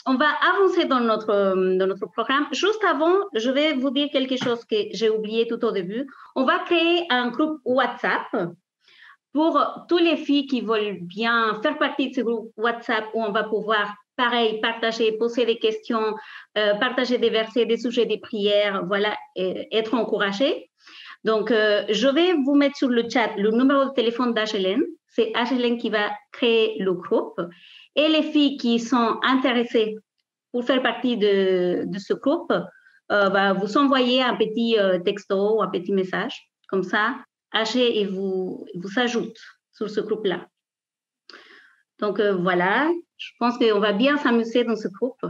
on va avancer dans notre programme. Juste avant, je vais vous dire quelque chose que j'ai oublié tout au début. On va créer un groupe WhatsApp pour toutes les filles qui veulent bien faire partie de ce groupe WhatsApp où on va pouvoir, pareil, partager, poser des questions, partager des versets, des sujets des prières, voilà, être encouragées. Donc, je vais vous mettre sur le chat le numéro de téléphone d'Agélène. C'est Agélène qui va créer le groupe. Et les filles qui sont intéressées pour faire partie de ce groupe, va vous envoyer un petit texto ou un petit message. Comme ça, Agé vous ajoute sur ce groupe-là. Donc, voilà. Je pense qu'on va bien s'amuser dans ce groupe.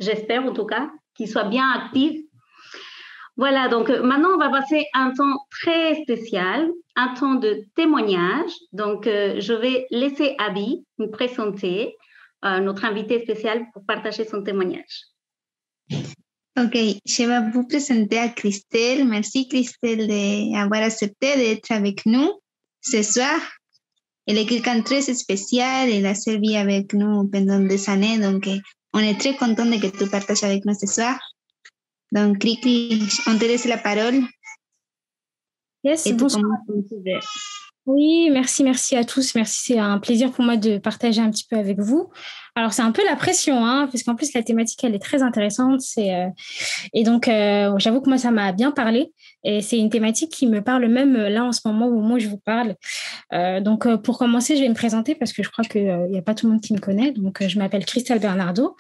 J'espère, en tout cas, qu'il soit bien actif. Voilà, donc maintenant, on va passer un temps très spécial, un temps de témoignage. Donc, je vais laisser Abby nous présenter notre invité spécial pour partager son témoignage. Ok, je vais vous présenter à Christelle. Merci Christelle d'avoir accepté d'être avec nous ce soir. Elle est quelqu'un de très spécial, elle a servi avec nous pendant des années, donc on est très content de que tu partages avec nous ce soir. Donc, Cricri, on te laisse la parole. Yes, bonsoir. Oui, merci à tous. Merci, c'est un plaisir pour moi de partager un petit peu avec vous. Alors, c'est un peu la pression, parce qu'en plus, la thématique, elle est très intéressante. Et donc, j'avoue que moi, ça m'a bien parlé. Et c'est une thématique qui me parle même là, en ce moment où moi, je vous parle. Donc, pour commencer, je vais me présenter parce que je crois qu'il n'y a pas tout le monde qui me connaît. Donc, je m'appelle Christelle Bernardo.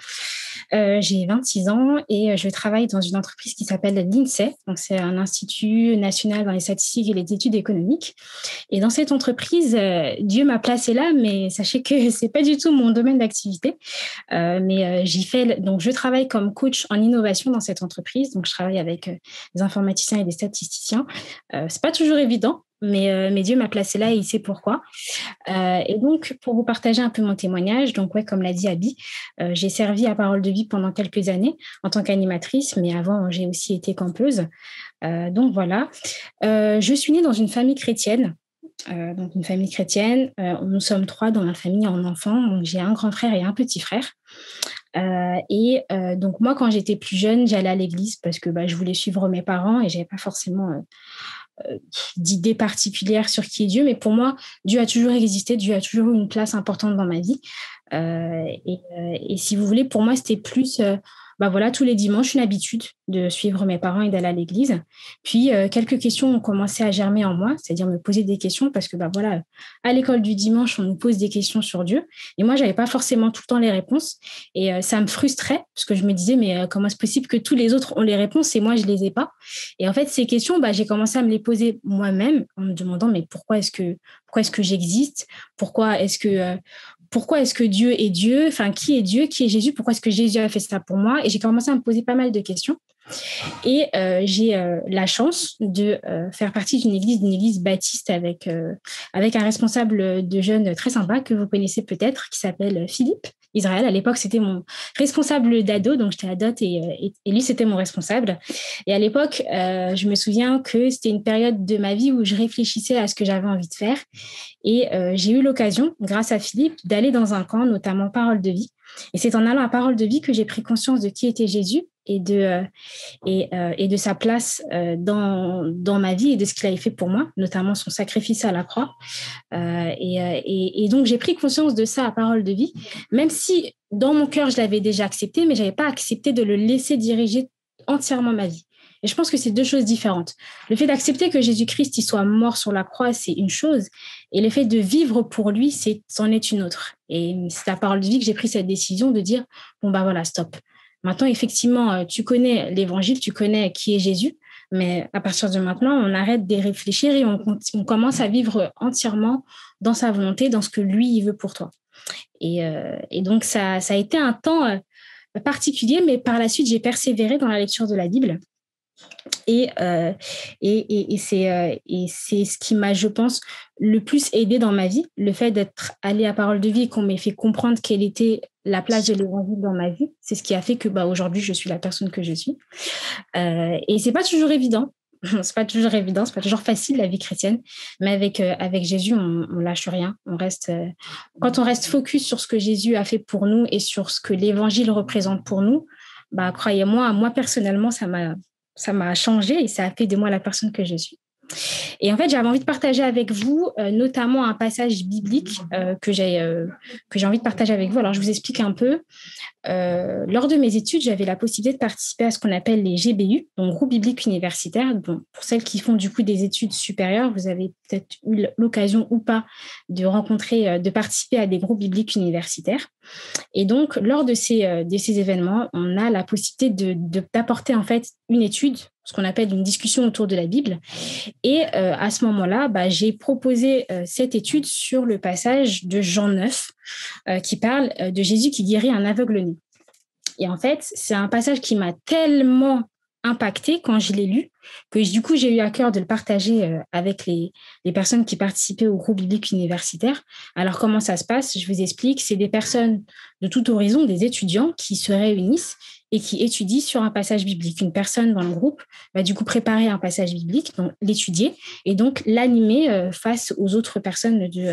J'ai 26 ans et je travaille dans une entreprise qui s'appelle l'INSEE. Donc, c'est un institut national dans les statistiques et les études économiques. Et dans cette entreprise, Dieu m'a placée là, mais sachez que c'est pas du tout mon domaine d'activité. Mais donc je travaille comme coach en innovation dans cette entreprise. Donc, je travaille avec des informaticiens et des statisticiens. C'est pas toujours évident. Mais Dieu m'a placée là et il sait pourquoi. Et donc, pour vous partager un peu mon témoignage, donc ouais, comme l'a dit Abby, j'ai servi à Parole de Vie pendant quelques années en tant qu'animatrice, mais avant, j'ai aussi été campeuse. Donc voilà. Je suis née dans une famille chrétienne. Donc une famille chrétienne. Nous sommes 3 dans ma famille en enfants. Donc j'ai un grand frère et un petit frère. Donc moi, quand j'étais plus jeune, j'allais à l'église parce que je voulais suivre mes parents et j'avais pas forcément d'idées particulières sur qui est Dieu, mais pour moi, Dieu a toujours existé, Dieu a toujours eu une place importante dans ma vie. Et si vous voulez, pour moi, c'était plus, voilà, tous les dimanches, une habitude de suivre mes parents et d'aller à l'église. Puis, quelques questions ont commencé à germer en moi, c'est-à-dire me poser des questions parce que, voilà, à l'école du dimanche, on nous pose des questions sur Dieu. Et moi, j'avais pas forcément tout le temps les réponses. Et ça me frustrait parce que je me disais, mais comment c'est possible que tous les autres ont les réponses et moi, je les ai pas? Et en fait, ces questions, j'ai commencé à me les poser moi-même en me demandant, mais pourquoi est-ce que j'existe? Pourquoi est-ce que Dieu est Dieu? Enfin, qui est Dieu? Qui est Jésus? Pourquoi est-ce que Jésus a fait ça pour moi? Et j'ai commencé à me poser pas mal de questions. Et j'ai la chance de faire partie d'une église baptiste avec un responsable de jeunes très sympa que vous connaissez peut-être, qui s'appelle Philippe Israël. À l'époque, c'était mon responsable d'ado, donc j'étais adote et lui, c'était mon responsable. Et à l'époque, je me souviens que c'était une période de ma vie où je réfléchissais à ce que j'avais envie de faire. Et j'ai eu l'occasion, grâce à Philippe, d'aller dans un camp, notamment Parole de Vie. Et c'est en allant à Parole de Vie que j'ai pris conscience de qui était Jésus et de sa place dans ma vie et de ce qu'il avait fait pour moi, notamment son sacrifice à la croix. Et donc, j'ai pris conscience de ça à Parole de Vie, même si dans mon cœur, je l'avais déjà accepté, mais je n'avais pas accepté de le laisser diriger entièrement ma vie. Et je pense que c'est 2 choses différentes. Le fait d'accepter que Jésus-Christ il soit mort sur la croix, c'est une chose. Et le fait de vivre pour lui, c'en est une autre. Et c'est à Parole de Vie que j'ai pris cette décision de dire, voilà, stop. Maintenant, effectivement, tu connais l'évangile, tu connais qui est Jésus, mais à partir de maintenant, on arrête de réfléchir et on commence à vivre entièrement dans sa volonté, dans ce que lui, il veut pour toi. Et donc, ça a été un temps particulier, mais par la suite, j'ai persévéré dans la lecture de la Bible. Et c'est ce qui m'a, je pense, le plus aidé dans ma vie, le fait d'être allée à Parole de Vie et qu'on m'ait fait comprendre quelle était la place de l'évangile dans ma vie. C'est ce qui a fait que aujourd'hui, je suis la personne que je suis. Et c'est pas toujours évident C'est pas toujours évident, c'est pas toujours facile la vie chrétienne, mais avec Jésus, on lâche rien. Quand on reste focus sur ce que Jésus a fait pour nous et sur ce que l'Évangile représente pour nous, bah croyez-moi, moi personnellement, ça m'a changé et ça a fait de moi la personne que je suis. Et en fait, j'avais envie de partager avec vous, notamment un passage biblique que j'ai envie de partager avec vous. Alors, je vous explique un peu. Lors de mes études, j'avais la possibilité de participer à ce qu'on appelle les GBU, donc groupe biblique universitaire. Bon, pour celles qui font du coup des études supérieures, vous avez peut-être eu l'occasion ou pas de participer à des groupes bibliques universitaires. Et donc, lors de ces événements, on a la possibilité d'apporter en fait une étude, ce qu'on appelle une discussion autour de la Bible. Et à ce moment-là, j'ai proposé cette étude sur le passage de Jean 9 qui parle de Jésus qui guérit un aveugle-né. Et en fait, c'est un passage qui m'a tellement impactée quand je l'ai lu que du coup, j'ai eu à cœur de le partager avec les personnes qui participaient au groupe biblique universitaire. Alors, comment ça se passe? Je vous explique. C'est des personnes de tout horizon, des étudiants qui se réunissent et qui étudient sur un passage biblique. Une personne dans le groupe va du coup préparer un passage biblique, donc l'étudier et donc l'animer face aux autres personnes du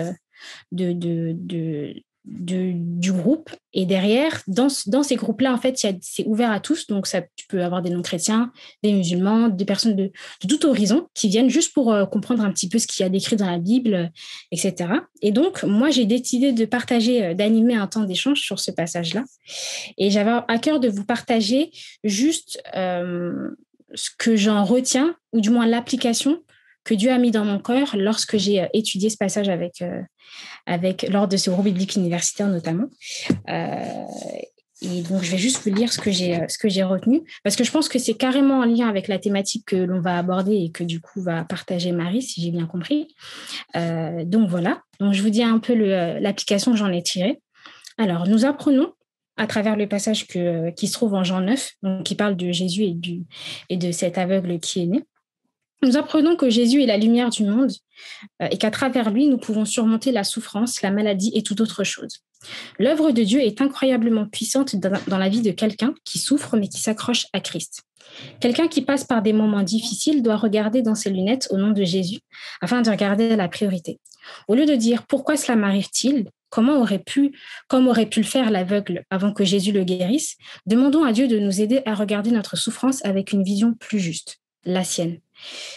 groupe. Et derrière, dans ces groupes-là, en fait, c'est ouvert à tous. Donc, tu peux avoir des non-chrétiens, des musulmans, des personnes de tout horizon qui viennent juste pour comprendre un petit peu ce qu'il y a décrit dans la Bible, etc. Et donc, moi, j'ai décidé de partager, d'animer un temps d'échange sur ce passage-là. Et j'avais à cœur de vous partager juste ce que j'en retiens, ou du moins l'application que Dieu a mis dans mon cœur lorsque j'ai étudié ce passage lors de ce groupe biblique universitaire notamment. Et donc, je vais juste vous lire ce que j'ai retenu, parce que je pense que c'est carrément en lien avec la thématique que l'on va aborder et que du coup va partager Marie, si j'ai bien compris. Donc voilà, donc je vous dis un peu l'application que j'en ai tirée. Alors, nous apprenons à travers le passage qui se trouve en Jean 9, donc, qui parle de Jésus et de cet aveugle qui est né. Nous apprenons que Jésus est la lumière du monde et qu'à travers lui, nous pouvons surmonter la souffrance, la maladie et toute autre chose. L'œuvre de Dieu est incroyablement puissante dans la vie de quelqu'un qui souffre mais qui s'accroche à Christ. Quelqu'un qui passe par des moments difficiles doit regarder dans ses lunettes au nom de Jésus afin de regarder la priorité. Au lieu de dire « Pourquoi cela m'arrive-t-il ?» Comme aurait pu le faire l'aveugle avant que Jésus le guérisse, demandons à Dieu de nous aider à regarder notre souffrance avec une vision plus juste, la sienne.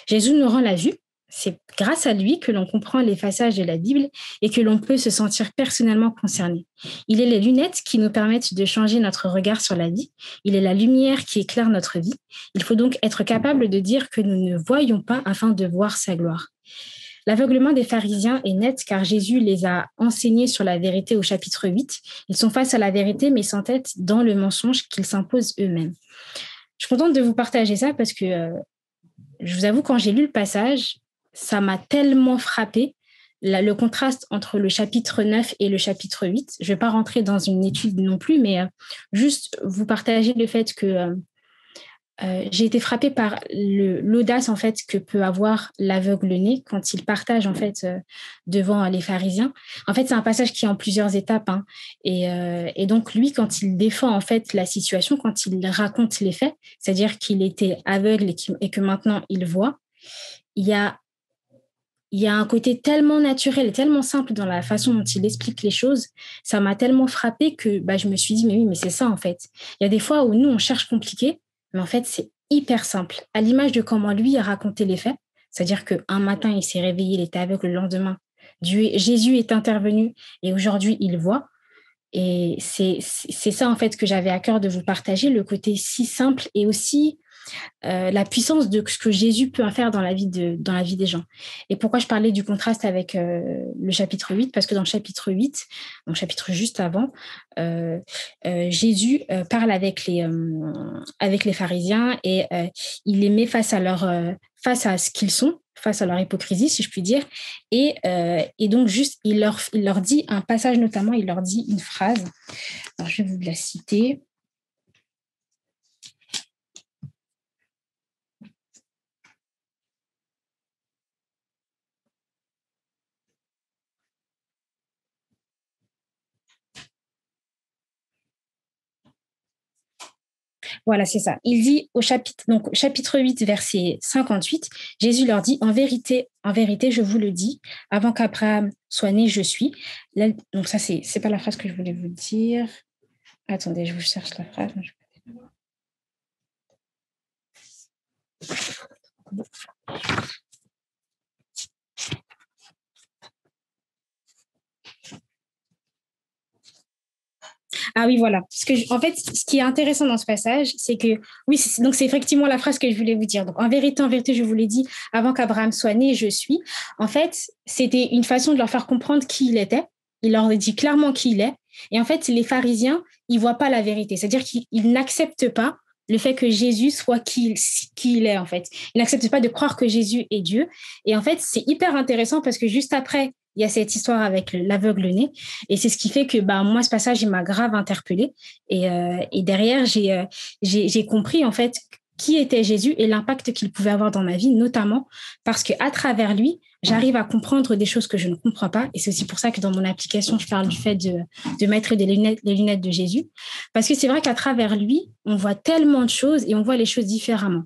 Jésus nous rend la vue. C'est grâce à lui que l'on comprend les passages de la Bible et que l'on peut se sentir personnellement concerné. Il est les lunettes qui nous permettent de changer notre regard sur la vie. Il est la lumière qui éclaire notre vie. Il faut donc être capable de dire que nous ne voyons pas afin de voir sa gloire. L'aveuglement des pharisiens est net car Jésus les a enseignés sur la vérité au chapitre 8. Ils sont face à la vérité mais s'entêtent dans le mensonge qu'ils s'imposent eux-mêmes. Je suis contente de vous partager ça parce que je vous avoue, quand j'ai lu le passage, ça m'a tellement frappé, le contraste entre le chapitre 9 et le chapitre 8. Je ne vais pas rentrer dans une étude non plus, mais juste vous partager le fait que j'ai été frappée par l'audace en fait que peut avoir l'aveugle-né quand il partage en fait devant les pharisiens. En fait, c'est un passage qui est en plusieurs étapes, hein, et donc lui, quand il défend en fait la situation, quand il raconte les faits, c'est-à-dire qu'il était aveugle et que maintenant il voit, il y a un côté tellement naturel et tellement simple dans la façon dont il explique les choses. Ça m'a tellement frappée que je me suis dit mais oui, mais c'est ça en fait. Il y a des fois où nous on cherche compliqué. Mais en fait, c'est hyper simple. À l'image de comment lui a raconté les faits, c'est-à-dire qu'un matin, il s'est réveillé, il était aveugle, le lendemain, Jésus est intervenu et aujourd'hui, il voit. Et c'est ça, en fait, que j'avais à cœur de vous partager, le côté si simple et aussi la puissance de ce que Jésus peut faire dans la vie des gens. Et pourquoi je parlais du contraste avec le chapitre 8? Parce que dans le chapitre 8, dans le chapitre juste avant, Jésus parle avec les pharisiens et il les met face à ce qu'ils sont, face à leur hypocrisie, si je puis dire. Et donc, juste, il leur dit un passage notamment, il leur dit une phrase. Alors, je vais vous la citer. Voilà, c'est ça. Il dit chapitre 8, verset 58, Jésus leur dit, en vérité, je vous le dis, avant qu'Abraham soit né, je suis. Là, donc ça, c'est pas la phrase que je voulais vous dire. Attendez, je vous cherche la phrase. Ah oui, voilà. En fait, ce qui est intéressant dans ce passage, c'est que, oui, donc c'est effectivement la phrase que je voulais vous dire. Donc, en vérité, je vous l'ai dit, avant qu'Abraham soit né, je suis. En fait, c'était une façon de leur faire comprendre qui il était. Il leur dit clairement qui il est. Et en fait, les pharisiens, ils voient pas la vérité. C'est-à-dire qu'ils n'acceptent pas le fait que Jésus soit qui il est, en fait. Ils n'acceptent pas de croire que Jésus est Dieu. Et en fait, c'est hyper intéressant parce que juste après, il y a cette histoire avec l'aveugle-né. Et c'est ce qui fait que moi, ce passage, il m'a grave interpellée. Et derrière, j'ai compris, en fait, qui était Jésus et l'impact qu'il pouvait avoir dans ma vie, notamment parce qu'à travers lui, j'arrive à comprendre des choses que je ne comprends pas. Et c'est aussi pour ça que dans mon application, je parle du fait de mettre les lunettes de Jésus. Parce que c'est vrai qu'à travers lui, on voit tellement de choses et on voit les choses différemment.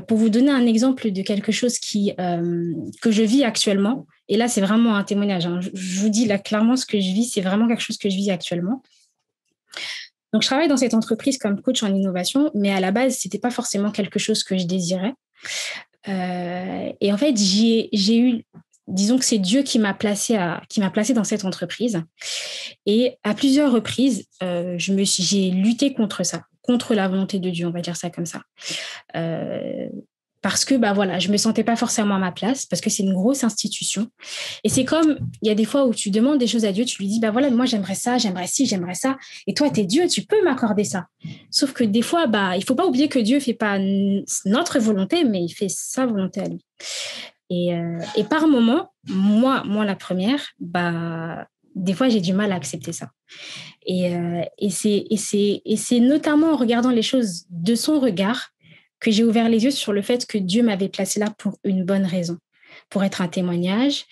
Pour vous donner un exemple de quelque chose que je vis actuellement, et là, c'est vraiment un témoignage. Hein. Je vous dis là clairement ce que je vis, c'est vraiment quelque chose que je vis actuellement. Donc, je travaille dans cette entreprise comme coach en innovation, mais à la base, c'était pas forcément quelque chose que je désirais. Et en fait, j'ai eu, disons que c'est Dieu qui m'a placée dans cette entreprise. Et à plusieurs reprises, j'ai lutté contre ça, contre la volonté de Dieu, on va dire ça comme ça. Parce que je me sentais pas forcément à ma place, parce que c'est une grosse institution. Et c'est comme, il y a des fois où tu demandes des choses à Dieu, tu lui dis, moi j'aimerais ça, j'aimerais ci, j'aimerais ça. Et toi, t'es Dieu, tu peux m'accorder ça. Sauf que des fois, il faut pas oublier que Dieu fait pas notre volonté, mais il fait sa volonté à lui. Et par moment, moi la première, des fois j'ai du mal à accepter ça. Et c'est notamment en regardant les choses de son regard que j'ai ouvert les yeux sur le fait que Dieu m'avait placé là pour une bonne raison, pour être un témoignage,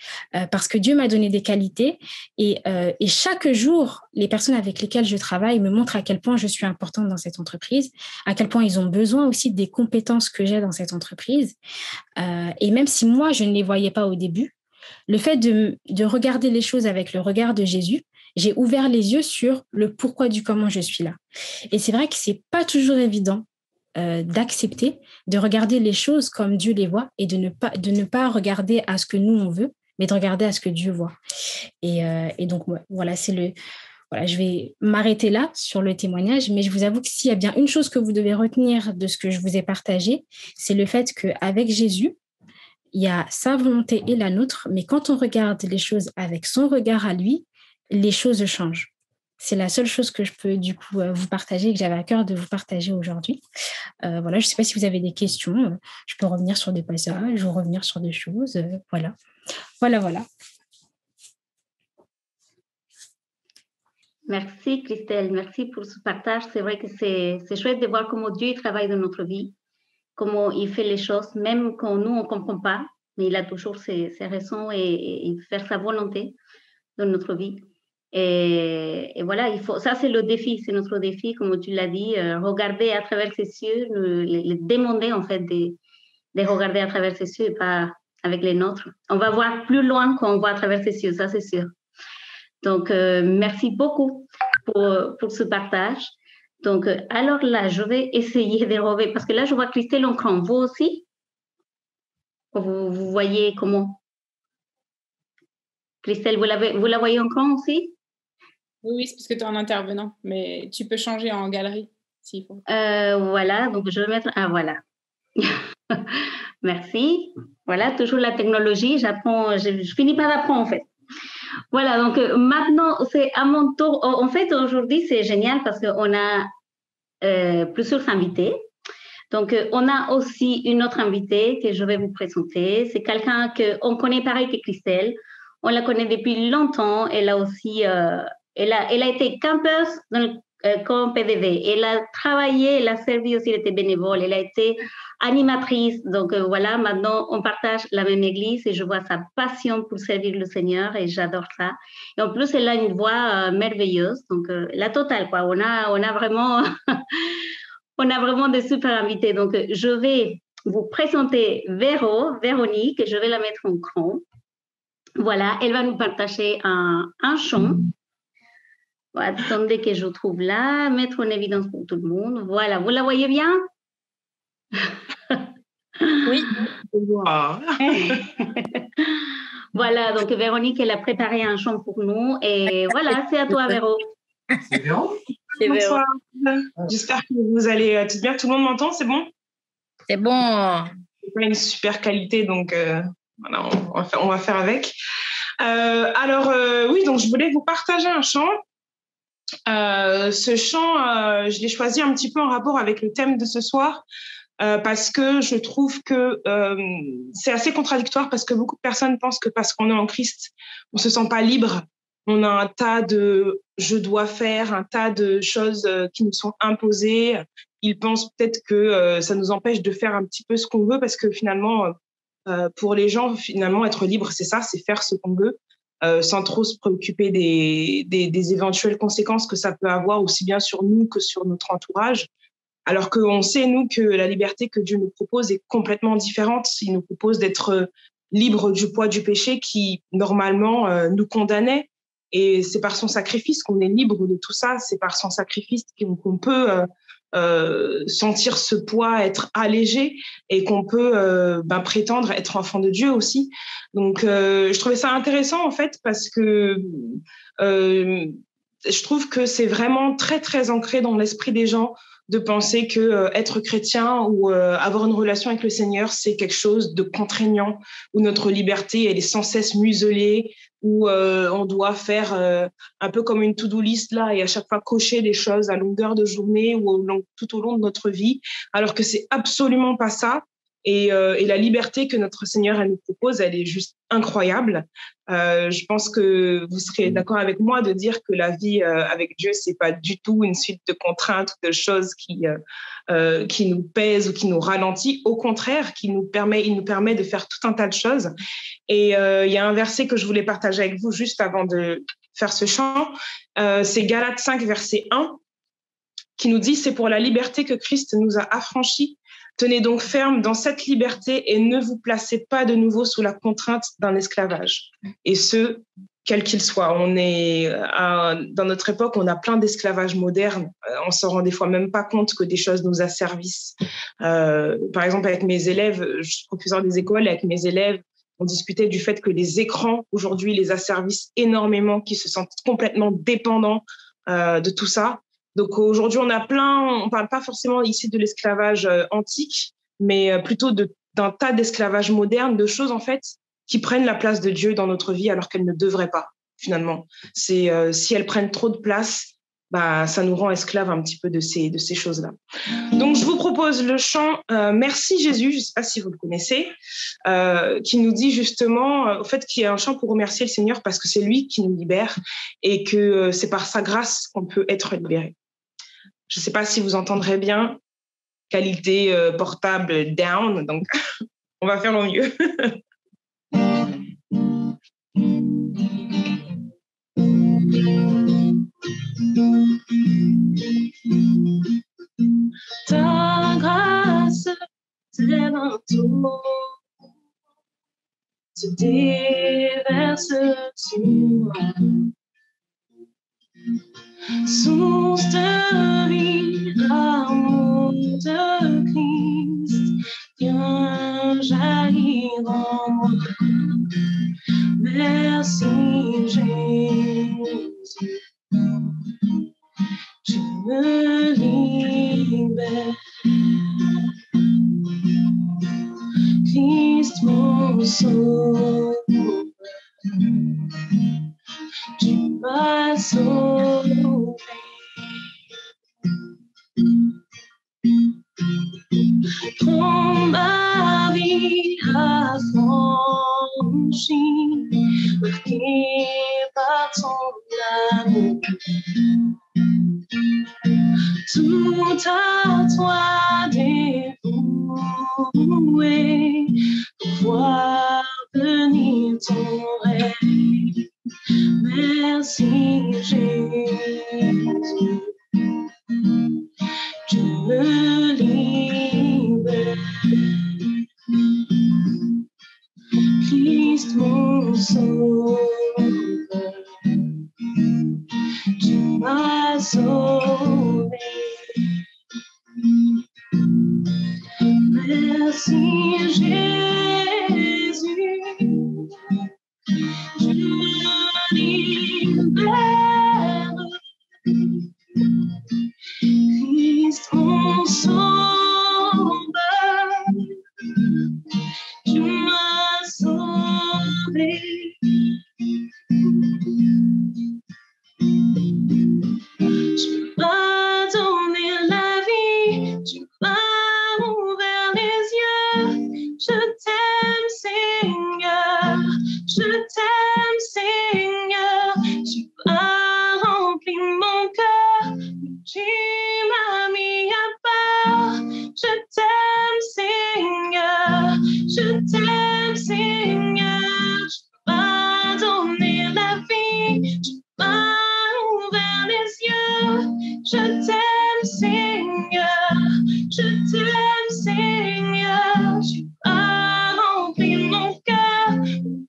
parce que Dieu m'a donné des qualités et chaque jour, les personnes avec lesquelles je travaille me montrent à quel point je suis importante dans cette entreprise, à quel point ils ont besoin aussi des compétences que j'ai dans cette entreprise. Et même si moi, je ne les voyais pas au début, le fait de regarder les choses avec le regard de Jésus, j'ai ouvert les yeux sur le pourquoi du comment je suis là. Et c'est vrai que c'est pas toujours évident d'accepter, de regarder les choses comme Dieu les voit et de ne pas regarder à ce que nous on veut, mais de regarder à ce que Dieu voit. Et donc voilà, je vais m'arrêter là sur le témoignage, mais je vous avoue que s'il y a bien une chose que vous devez retenir de ce que je vous ai partagé, c'est le fait qu'avec Jésus, il y a sa volonté et la nôtre, mais quand on regarde les choses avec son regard à lui, les choses changent. C'est la seule chose que je peux du coup vous partager, que j'avais à cœur de vous partager aujourd'hui. Je ne sais pas si vous avez des questions. Je peux revenir sur des passages ou revenir sur des choses. Voilà. Merci Christelle, merci pour ce partage. C'est vrai que c'est chouette de voir comment Dieu travaille dans notre vie, comment il fait les choses, même quand nous, on ne comprend pas, mais il a toujours ses raisons et faire sa volonté dans notre vie. Et voilà, ça c'est le défi, c'est notre défi, comme tu l'as dit, regarder à travers ses yeux, les demander en fait de regarder à travers ses yeux et pas avec les nôtres. On va voir plus loin quand on voit à travers ses yeux, ça c'est sûr. Donc, merci beaucoup pour ce partage. Donc, alors là, je vais essayer de revoir, parce que là, je vois Christelle en cran. Vous aussi? Vous voyez comment? Christelle, vous la voyez en cran aussi? Oui, c'est parce que tu es un intervenant, mais tu peux changer en galerie s'il faut. Voilà, donc je vais mettre... Ah, voilà. Merci. Voilà, toujours la technologie. J'apprends, je finis par apprendre en fait. Voilà, donc maintenant, c'est à mon tour. En fait, aujourd'hui, c'est génial parce qu'on a plusieurs invités. Donc, on a aussi une autre invitée que je vais vous présenter. C'est quelqu'un qu'on connaît pareil que Christelle. On la connaît depuis longtemps. Elle a aussi... elle a été campeuse dans le camp PDV. Elle a travaillé, elle a servi aussi, elle était bénévole, elle a été animatrice. Donc voilà, maintenant on partage la même église et je vois sa passion pour servir le Seigneur et j'adore ça. Et en plus, elle a une voix merveilleuse, donc la totale quoi. On a vraiment, On a vraiment de super invités. Donc, je vais vous présenter Véronique. Je vais la mettre en grand. Voilà, elle va nous partager un chant. Voilà, attendez que je trouve là, mettre en évidence pour tout le monde. Voilà, vous la voyez bien? Oui. Voilà, donc Véronique, elle a préparé un chant pour nous. Et voilà, c'est à toi, Véro. C'est Véro? C'est Véro. Bonsoir. J'espère que vous allez tous bien. Tout le monde m'entend, c'est bon? C'est bon. C'est pas une super qualité, donc voilà, on va faire avec. Oui, donc je voulais vous partager un chant. Ce chant, je l'ai choisi un petit peu en rapport avec le thème de ce soir, parce que je trouve que c'est assez contradictoire, parce que beaucoup de personnes pensent que parce qu'on est en Christ, on se sent pas libre. On a un tas de je dois faire, un tas de choses qui nous sont imposées. Ils pensent peut-être que ça nous empêche de faire un petit peu ce qu'on veut, parce que finalement, pour les gens, finalement, être libre, c'est ça, c'est faire ce qu'on veut, sans trop se préoccuper des éventuelles conséquences que ça peut avoir, aussi bien sur nous que sur notre entourage. Alors qu'on sait, nous, que la liberté que Dieu nous propose est complètement différente. Il nous propose d'être libres du poids du péché qui, normalement, nous condamnait. Et c'est par son sacrifice qu'on est libre de tout ça. C'est par son sacrifice qu'on peut sentir ce poids être allégé et qu'on peut prétendre être enfant de Dieu aussi. Donc, je trouvais ça intéressant, en fait, parce que je trouve que c'est vraiment très, très ancré dans l'esprit des gens de penser que être chrétien ou avoir une relation avec le Seigneur, c'est quelque chose de contraignant, où notre liberté, elle est sans cesse muselée, où on doit faire un peu comme une to-do list là, et à chaque fois cocher les choses à longueur de journée ou tout au long de notre vie, alors que c'est absolument pas ça. Et la liberté que notre Seigneur elle nous propose, elle est juste incroyable. Je pense que vous serez d'accord avec moi de dire que la vie avec Dieu, c'est pas du tout une suite de contraintes ou de choses qui nous pèsent ou qui nous ralentit. Au contraire, il nous permet de faire tout un tas de choses. Et il y a un verset que je voulais partager avec vous juste avant de faire ce chant. C'est Galates 5, verset 1, qui nous dit « C'est pour la liberté que Christ nous a affranchis. Tenez donc ferme dans cette liberté et ne vous placez pas de nouveau sous la contrainte d'un esclavage. » Et ce, quel qu'il soit. Dans notre époque, on a plein d'esclavages modernes. On s'en rend des fois même pas compte que des choses nous asservissent. Par exemple, avec mes élèves, je suis professeure des écoles, avec mes élèves, on discutait du fait que les écrans, aujourd'hui, les asservissent énormément, qu'ils se sentent complètement dépendants de tout ça. Donc aujourd'hui, on parle pas forcément ici de l'esclavage antique, mais plutôt d'un tas d'esclavage moderne, de choses en fait qui prennent la place de Dieu dans notre vie alors qu'elles ne devraient pas, finalement. Si elles prennent trop de place, ça nous rend esclaves un petit peu de ces choses-là. Donc je vous propose le chant Merci Jésus, je ne sais pas si vous le connaissez, qui nous dit justement, au fait, qui est un chant pour remercier le Seigneur parce que c'est lui qui nous libère et que c'est par sa grâce qu'on peut être libéré. Je ne sais pas si vous entendrez bien, qualité portable down, donc on va faire au mieux. Ta grâce s'évente, se déverse sur moi. Source de vie, amour de Christ, viens jaillir en moi. Merci Jésus, tu me libères. Christ mon sauveur, tu m'as sauvé. Prends ma vie affranchie, marquée par ton amour. Tout à toi dévoué, pour voir venir ton règne. Merci Jésus, tu me Christ mon sauveur, tu m'as sauvé. Tu m'as donné la vie, tu m'as ouvert les yeux. Je t'aime, Seigneur, je t'aime, Seigneur. Tu as rempli mon cœur, tu m'as mis à part. Je t'aime, Seigneur, je t'aime, Seigneur. Tu m'as donné la vie, tu m'as ouvert les yeux. Je t'aime, Seigneur, je t'aime, Seigneur. Tu as rempli mon cœur,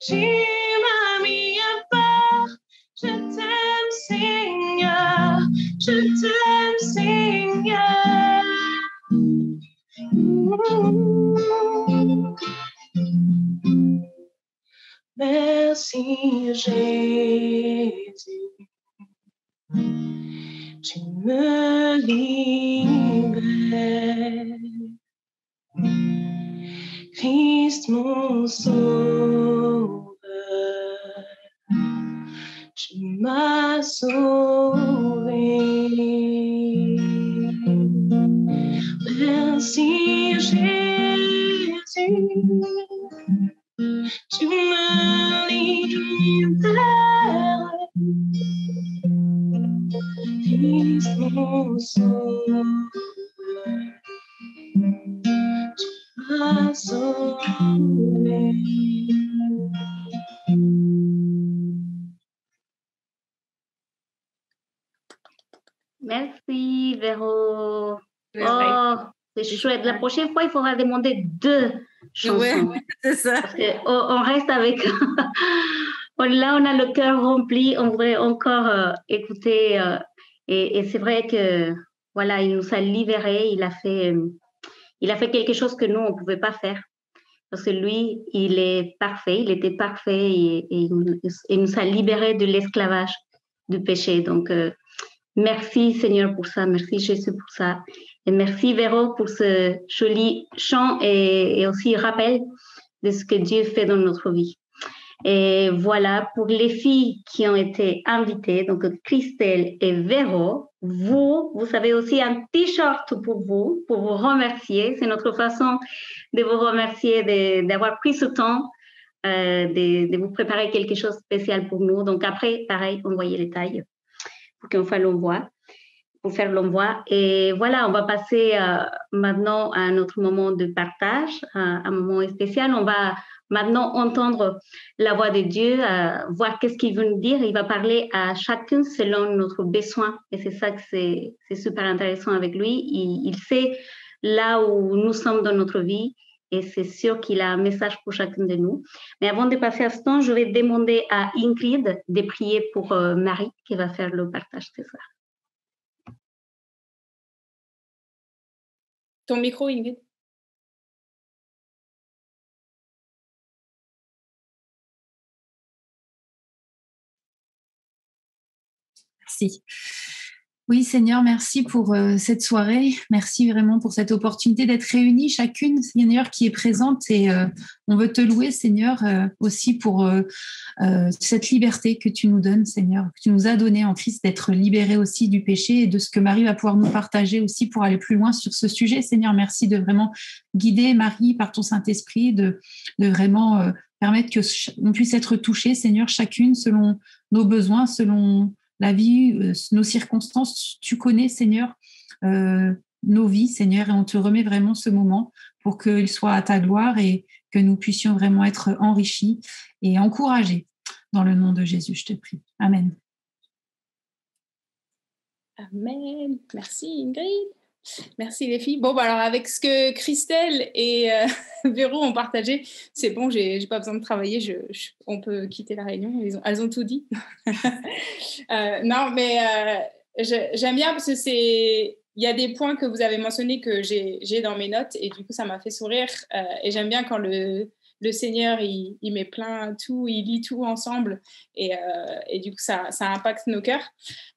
tu m'as mis à part. Je t'aime, Seigneur, je t'aime, Seigneur. Merci, Jésus. Tu me libères. Christ mon sauveur, tu m'as sauvé. Merci Jésus, tu me libères. Christ mon sauveur, tu m'as sauvé. Merci, Véro. Oh, c'est chouette. La prochaine fois, il faudra demander 2 chansons. Ouais, c'est ça. Parce qu'on reste avec... Là, on a le cœur rempli. On voudrait encore écouter. Et c'est vrai que, voilà, il nous a libérés. Il a fait quelque chose que nous, on ne pouvait pas faire. Parce que lui, il est parfait. Il était parfait et il nous a libérés de l'esclavage, du péché. Donc, merci Seigneur pour ça, merci Jésus pour ça. Et merci Véro pour ce joli chant et aussi rappel de ce que Dieu fait dans notre vie. Et voilà, pour les filles qui ont été invitées, donc Christelle et Véro, vous avez aussi un t-shirt pour vous remercier. C'est notre façon de vous remercier d'avoir pris ce temps de vous préparer quelque chose de spécial pour nous. Donc après, pareil, envoyez les tailles pour qu'on fasse l'envoi, pour faire l'envoi. Et voilà, on va passer maintenant à un autre moment de partage, un moment spécial. On va maintenant entendre la voix de Dieu, voir qu'est-ce qu'il veut nous dire. Il va parler à chacun selon notre besoin. Et c'est ça que c'est super intéressant avec lui. Il sait là où nous sommes dans notre vie. Et c'est sûr qu'il a un message pour chacun de nous. Mais avant de passer à ce temps, je vais demander à Ingrid de prier pour Marie qui va faire le partage ce soir. Ton micro, Ingrid. Merci. Oui, Seigneur, merci pour cette soirée. Merci vraiment pour cette opportunité d'être réunis chacune, Seigneur, qui est présente. Et on veut te louer, Seigneur, aussi pour cette liberté que tu nous donnes, Seigneur, que tu nous as donnée en Christ, d'être libérés aussi du péché et de ce que Marie va pouvoir nous partager aussi pour aller plus loin sur ce sujet. Seigneur, merci de vraiment guider Marie par ton Saint-Esprit, de vraiment permettre qu'on puisse être touchés, Seigneur, chacune selon nos besoins, selon la vie, nos circonstances. Tu connais, Seigneur, nos vies, Seigneur, et on te remet vraiment ce moment pour qu'il soit à ta gloire et que nous puissions vraiment être enrichis et encouragés. Dans le nom de Jésus, je te prie. Amen. Amen. Merci, Ingrid. Merci les filles. Bon, bah alors avec ce que Christelle et Véro ont partagé, c'est bon, j'ai pas besoin de travailler, on peut quitter la réunion, elles ont tout dit. Non, mais j'aime bien parce que c'est y a des points que vous avez mentionnés que j'ai dans mes notes et du coup, ça m'a fait sourire. Et j'aime bien quand le Seigneur, il met plein tout, il lit tout ensemble et du coup, ça impacte nos cœurs.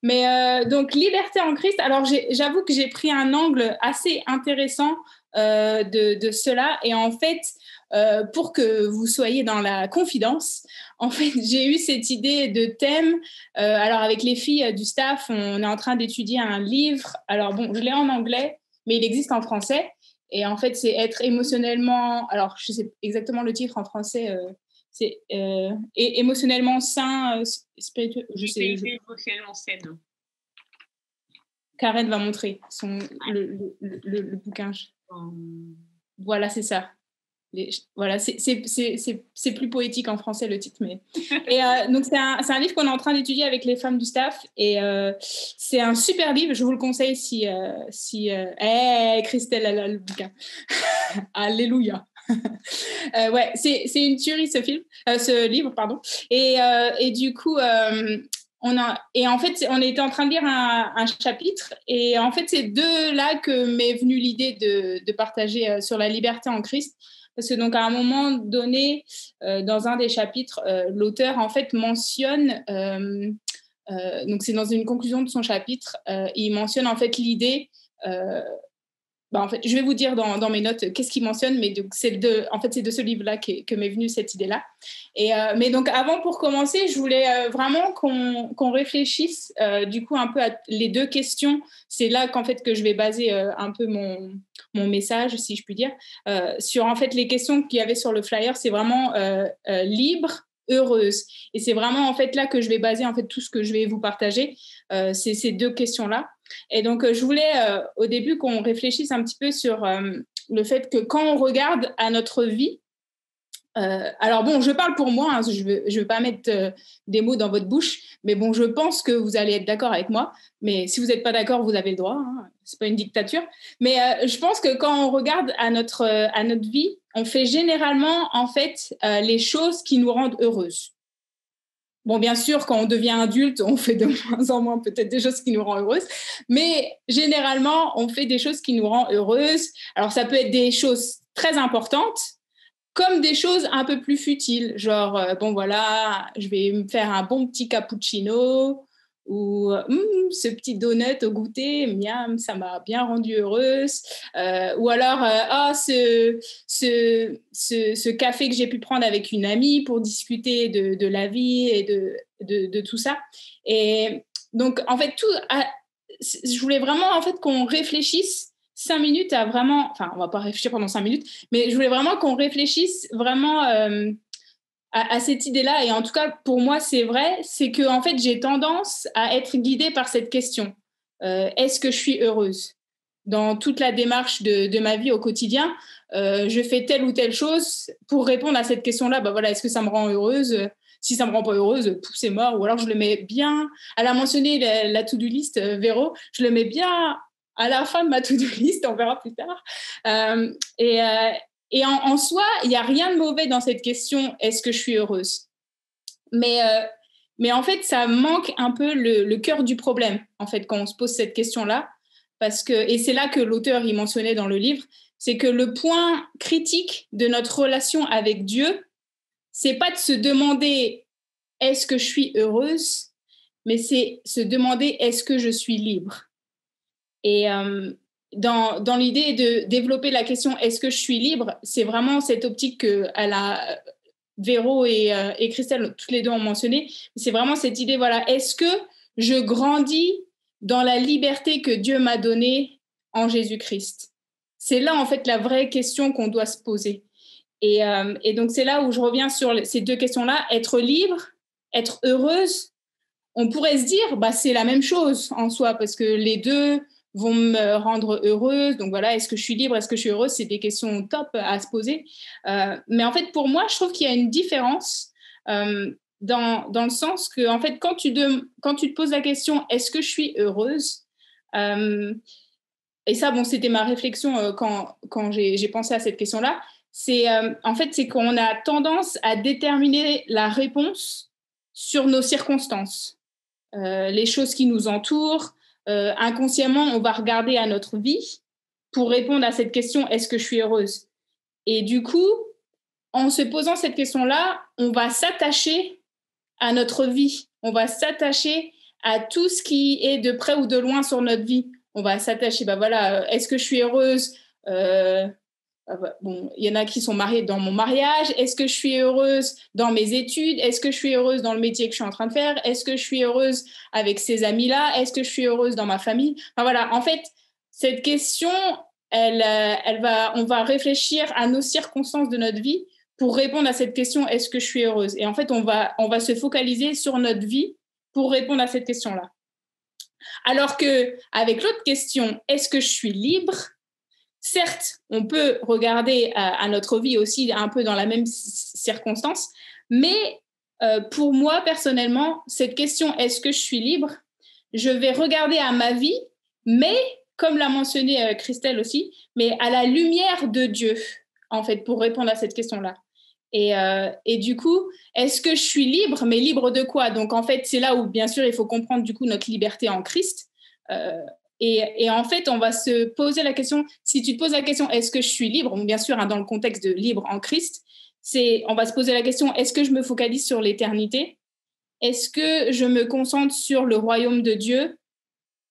Mais donc, liberté en Christ. Alors, j'avoue que j'ai pris un angle assez intéressant de cela. Et en fait, pour que vous soyez dans la confidence, en fait, j'ai eu cette idée de thème. Alors, avec les filles du staff, on est en train d'étudier un livre. Alors, bon, je l'ai en anglais, mais il existe en français. Et en fait, c'est être émotionnellement... Alors, je sais exactement le titre en français. C'est émotionnellement sain, spirituel. Émotionnellement saine. Karen va montrer le bouquin. Voilà, c'est ça. Voilà, c'est plus poétique en français le titre, mais donc c'est un livre qu'on est en train d'étudier avec les femmes du staff et c'est un super livre, je vous le conseille si Christelle elle a le bouquin. Alléluia. Ouais, c'est une tuerie ce livre pardon et du coup en fait on était en train de lire un chapitre et en fait c'est de là que m'est venue l'idée de partager sur la liberté en Christ. Parce que donc à un moment donné, dans un des chapitres, l'auteur en fait mentionne, donc c'est dans une conclusion de son chapitre, il mentionne en fait l'idée. En fait, je vais vous dire dans mes notes qu'est-ce qu'il mentionne, mais c'est de ce livre-là que m'est venue cette idée-là. Mais donc avant, pour commencer, je voulais vraiment qu'on réfléchisse du coup un peu à les deux questions. C'est là qu'en fait que je vais baser un peu mon message, si je puis dire, sur en fait les questions qu'il y avait sur le flyer. C'est vraiment libre, heureuse, et c'est vraiment en fait là que je vais baser en fait tout ce que je vais vous partager. C'est ces deux questions-là. Et donc, je voulais au début qu'on réfléchisse un petit peu sur le fait que quand on regarde à notre vie, alors bon, je parle pour moi, hein, je veux pas mettre des mots dans votre bouche, mais bon, je pense que vous allez être d'accord avec moi. Mais si vous n'êtes pas d'accord, vous avez le droit, hein, c'est pas une dictature. Mais je pense que quand on regarde à notre vie, on fait généralement en fait les choses qui nous rendent heureuses. Bon, bien sûr, quand on devient adulte, on fait de moins en moins peut-être des choses qui nous rendent heureuses, mais généralement, on fait des choses qui nous rendent heureuses. Alors, ça peut être des choses très importantes, comme des choses un peu plus futiles, genre, bon, voilà, je vais me faire un bon petit cappuccino ou ce petit donut au goûter, miam, ça m'a bien rendue heureuse. Ou alors, ce café que j'ai pu prendre avec une amie pour discuter de la vie et de tout ça. Et donc, en fait, je voulais vraiment en fait, qu'on réfléchisse 5 minutes à vraiment... Enfin, on ne va pas réfléchir pendant 5 minutes, mais je voulais vraiment qu'on réfléchisse vraiment... à cette idée-là, et en tout cas pour moi c'est vrai, c'est que en fait j'ai tendance à être guidée par cette question. Est-ce que je suis heureuse dans toute la démarche de ma vie au quotidien? Je fais telle ou telle chose pour répondre à cette question-là. Bah voilà, est-ce que ça me rend heureuse? Si ça me rend pas heureuse, c'est mort. Ou alors je le mets bien. Elle a mentionné la to-do list, Véro. Je le mets bien à la fin de ma to-do list. On verra plus tard. Et en soi, il n'y a rien de mauvais dans cette question, est-ce que je suis heureuse? Mais en fait, ça manque un peu le cœur du problème, en fait, quand on se pose cette question-là. Et c'est là que l'auteur y mentionnait dans le livre, c'est que le point critique de notre relation avec Dieu, c'est pas de se demander est-ce que je suis heureuse, mais c'est se demander est-ce que je suis libre? Et dans l'idée de développer la question est-ce que je suis libre, c'est vraiment cette optique que Véro et Christelle, toutes les deux ont mentionné. C'est vraiment cette idée, voilà, est-ce que je grandis dans la liberté que Dieu m'a donnée en Jésus-Christ? C'est là, en fait, la vraie question qu'on doit se poser. Et donc, c'est là où je reviens sur ces deux questions-là. Être libre, être heureuse, on pourrait se dire, bah, c'est la même chose en soi, parce que les deux vont me rendre heureuse. Donc voilà, est-ce que je suis libre, est-ce que je suis heureuse? C'est des questions top à se poser. Mais en fait, pour moi, je trouve qu'il y a une différence dans le sens que, en fait, quand tu te poses la question, est-ce que je suis heureuse? Et ça, bon, c'était ma réflexion quand j'ai pensé à cette question-là. En fait, c'est qu'on a tendance à déterminer la réponse sur nos circonstances, les choses qui nous entourent, inconsciemment, on va regarder à notre vie pour répondre à cette question, est-ce que je suis heureuse? Et du coup, en se posant cette question-là, on va s'attacher à notre vie. On va s'attacher à tout ce qui est de près ou de loin sur notre vie. On va s'attacher, est-ce que je suis heureuse? Bon, il y en a qui sont mariés dans mon mariage. Est-ce que je suis heureuse dans mes études? Est-ce que je suis heureuse dans le métier que je suis en train de faire? Est-ce que je suis heureuse avec ces amis-là? Est-ce que je suis heureuse dans ma famille? En fait, cette question, on va réfléchir à nos circonstances de notre vie pour répondre à cette question, est-ce que je suis heureuse? Et en fait, on va se focaliser sur notre vie pour répondre à cette question-là. Alors qu'avec l'autre question, est-ce que je suis libre? Certes, on peut regarder à notre vie aussi un peu dans la même circonstance, mais pour moi, personnellement, cette question, est-ce que je suis libre? Je vais regarder à ma vie, mais, comme l'a mentionné Christelle aussi, mais à la lumière de Dieu, en fait, pour répondre à cette question-là. Et du coup, est-ce que je suis libre? Mais libre de quoi? Donc, en fait, c'est là où, bien sûr, il faut comprendre, du coup, notre liberté en Christ. Et en fait, on va se poser la question, si tu te poses la question, est-ce que je suis libre? Bien sûr, dans le contexte de libre en Christ, on va se poser la question, est-ce que je me focalise sur l'éternité? Est-ce que je me concentre sur le royaume de Dieu?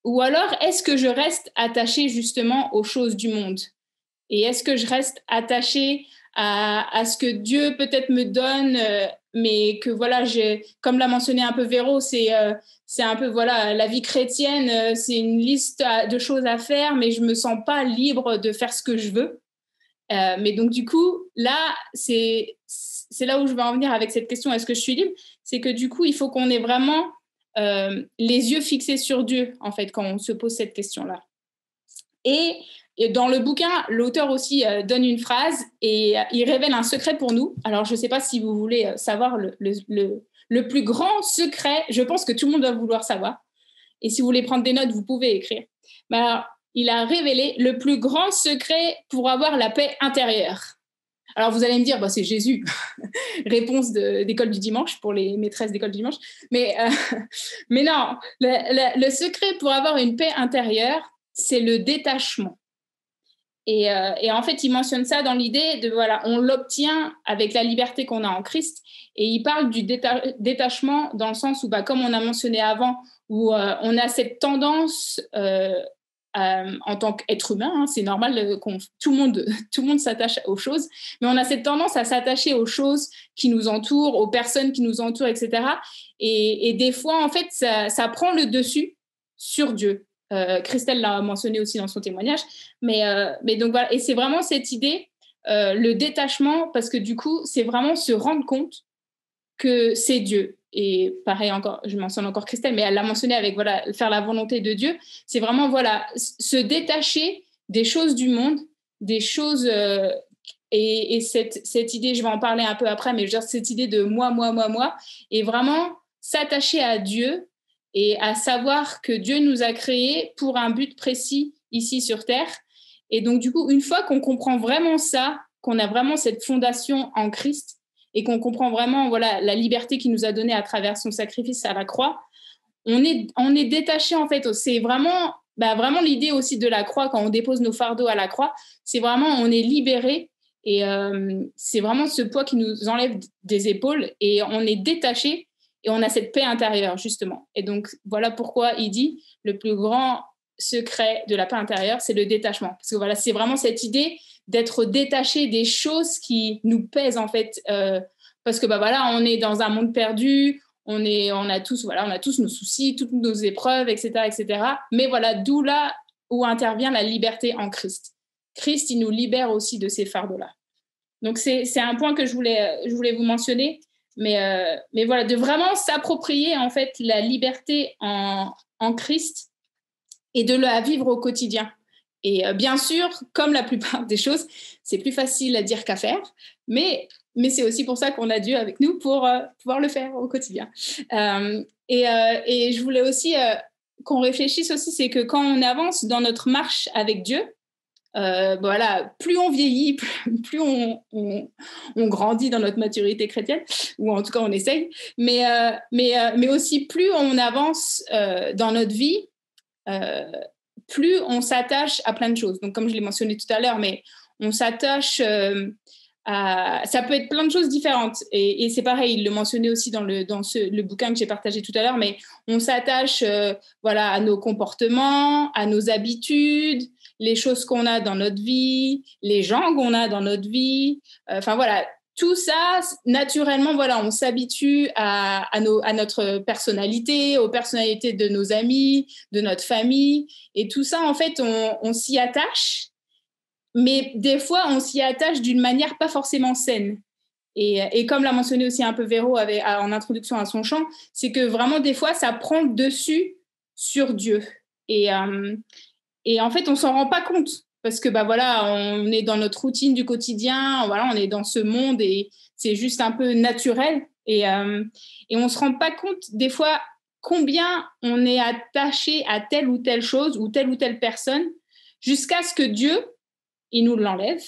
Ou alors, est-ce que je reste attachée justement aux choses du monde? Et est-ce que je reste attachée à ce que Dieu peut-être me donne, mais que voilà, comme l'a mentionné un peu Véro, c'est un peu la vie chrétienne, c'est une liste de choses à faire, mais je me sens pas libre de faire ce que je veux. Mais donc du coup, là, c'est là où je vais en venir avec cette question, est-ce que je suis libre? C'est que du coup, il faut qu'on ait vraiment les yeux fixés sur Dieu, en fait, quand on se pose cette question-là. Et dans le bouquin, l'auteur aussi donne une phrase et il révèle un secret pour nous. Alors, je ne sais pas si vous voulez savoir le plus grand secret. Je pense que tout le monde doit vouloir savoir. Et si vous voulez prendre des notes, vous pouvez écrire. Mais alors, il a révélé le plus grand secret pour avoir la paix intérieure. Alors, vous allez me dire, c'est Jésus. Réponse d'école du dimanche pour les maîtresses d'école du dimanche. Mais non, le secret pour avoir une paix intérieure, c'est le détachement. Et en fait, il mentionne ça dans l'idée de, on l'obtient avec la liberté qu'on a en Christ. Et il parle du détachement dans le sens où, comme on a mentionné avant, où on a cette tendance en tant qu'être humain, c'est normal, tout le monde s'attache aux choses, mais on a cette tendance à s'attacher aux choses qui nous entourent, aux personnes qui nous entourent, etc. Et des fois, en fait, ça prend le dessus sur Dieu. Christelle l'a mentionné aussi dans son témoignage, mais donc voilà, et c'est vraiment cette idée, le détachement, parce que du coup, c'est vraiment se rendre compte que c'est Dieu. Et pareil, encore, je mentionne encore Christelle, mais elle l'a mentionné avec faire la volonté de Dieu. C'est vraiment se détacher des choses du monde, des choses et cette idée, je vais en parler un peu après, mais cette idée de moi, et vraiment s'attacher à Dieu et à savoir que Dieu nous a créés pour un but précis ici sur Terre. Et donc, du coup, une fois qu'on comprend vraiment ça, qu'on a vraiment cette fondation en Christ et qu'on comprend vraiment la liberté qu'il nous a donnée à travers son sacrifice à la croix, on est détaché, en fait. C'est vraiment l'idée aussi de la croix, quand on dépose nos fardeaux à la croix, c'est vraiment, on est libéré et c'est vraiment ce poids qui nous enlève des épaules et on est détaché. Et on a cette paix intérieure, justement. Et donc, voilà pourquoi il dit le plus grand secret de la paix intérieure, c'est le détachement. Parce que c'est vraiment cette idée d'être détaché des choses qui nous pèsent, en fait. Parce que, on est dans un monde perdu, on a tous nos soucis, toutes nos épreuves, etc., etc. Mais d'où là où intervient la liberté en Christ. Christ, il nous libère aussi de ces fardeaux-là. Donc, c'est un point que je voulais vous mentionner. Mais de vraiment s'approprier en fait la liberté en Christ et de la vivre au quotidien. Et bien sûr, comme la plupart des choses, c'est plus facile à dire qu'à faire, mais c'est aussi pour ça qu'on a Dieu avec nous pour pouvoir le faire au quotidien. Et je voulais aussi qu'on réfléchisse aussi, c'est que quand on avance dans notre marche avec Dieu, plus on vieillit, plus on grandit dans notre maturité chrétienne, ou en tout cas on essaye, mais aussi plus on avance dans notre vie, plus on s'attache à plein de choses. Donc, comme je l'ai mentionné tout à l'heure, mais on s'attache ça peut être plein de choses différentes. Et c'est pareil, il le mentionnait aussi dans le bouquin que j'ai partagé tout à l'heure, mais on s'attache à nos comportements, à nos habitudes, les choses qu'on a dans notre vie, les gens qu'on a dans notre vie. Tout ça, naturellement, on s'habitue à notre personnalité, aux personnalités de nos amis, de notre famille. Et tout ça, en fait, on s'y attache. Mais des fois, on s'y attache d'une manière pas forcément saine. Et comme l'a mentionné aussi un peu Véro en introduction à son chant, c'est que vraiment, des fois, ça prend le dessus sur Dieu. Et en fait, on s'en rend pas compte parce que, on est dans notre routine du quotidien, on est dans ce monde et c'est juste un peu naturel. Et on se rend pas compte, des fois, combien on est attaché à telle ou telle chose ou telle personne jusqu'à ce que Dieu il nous l'enlève,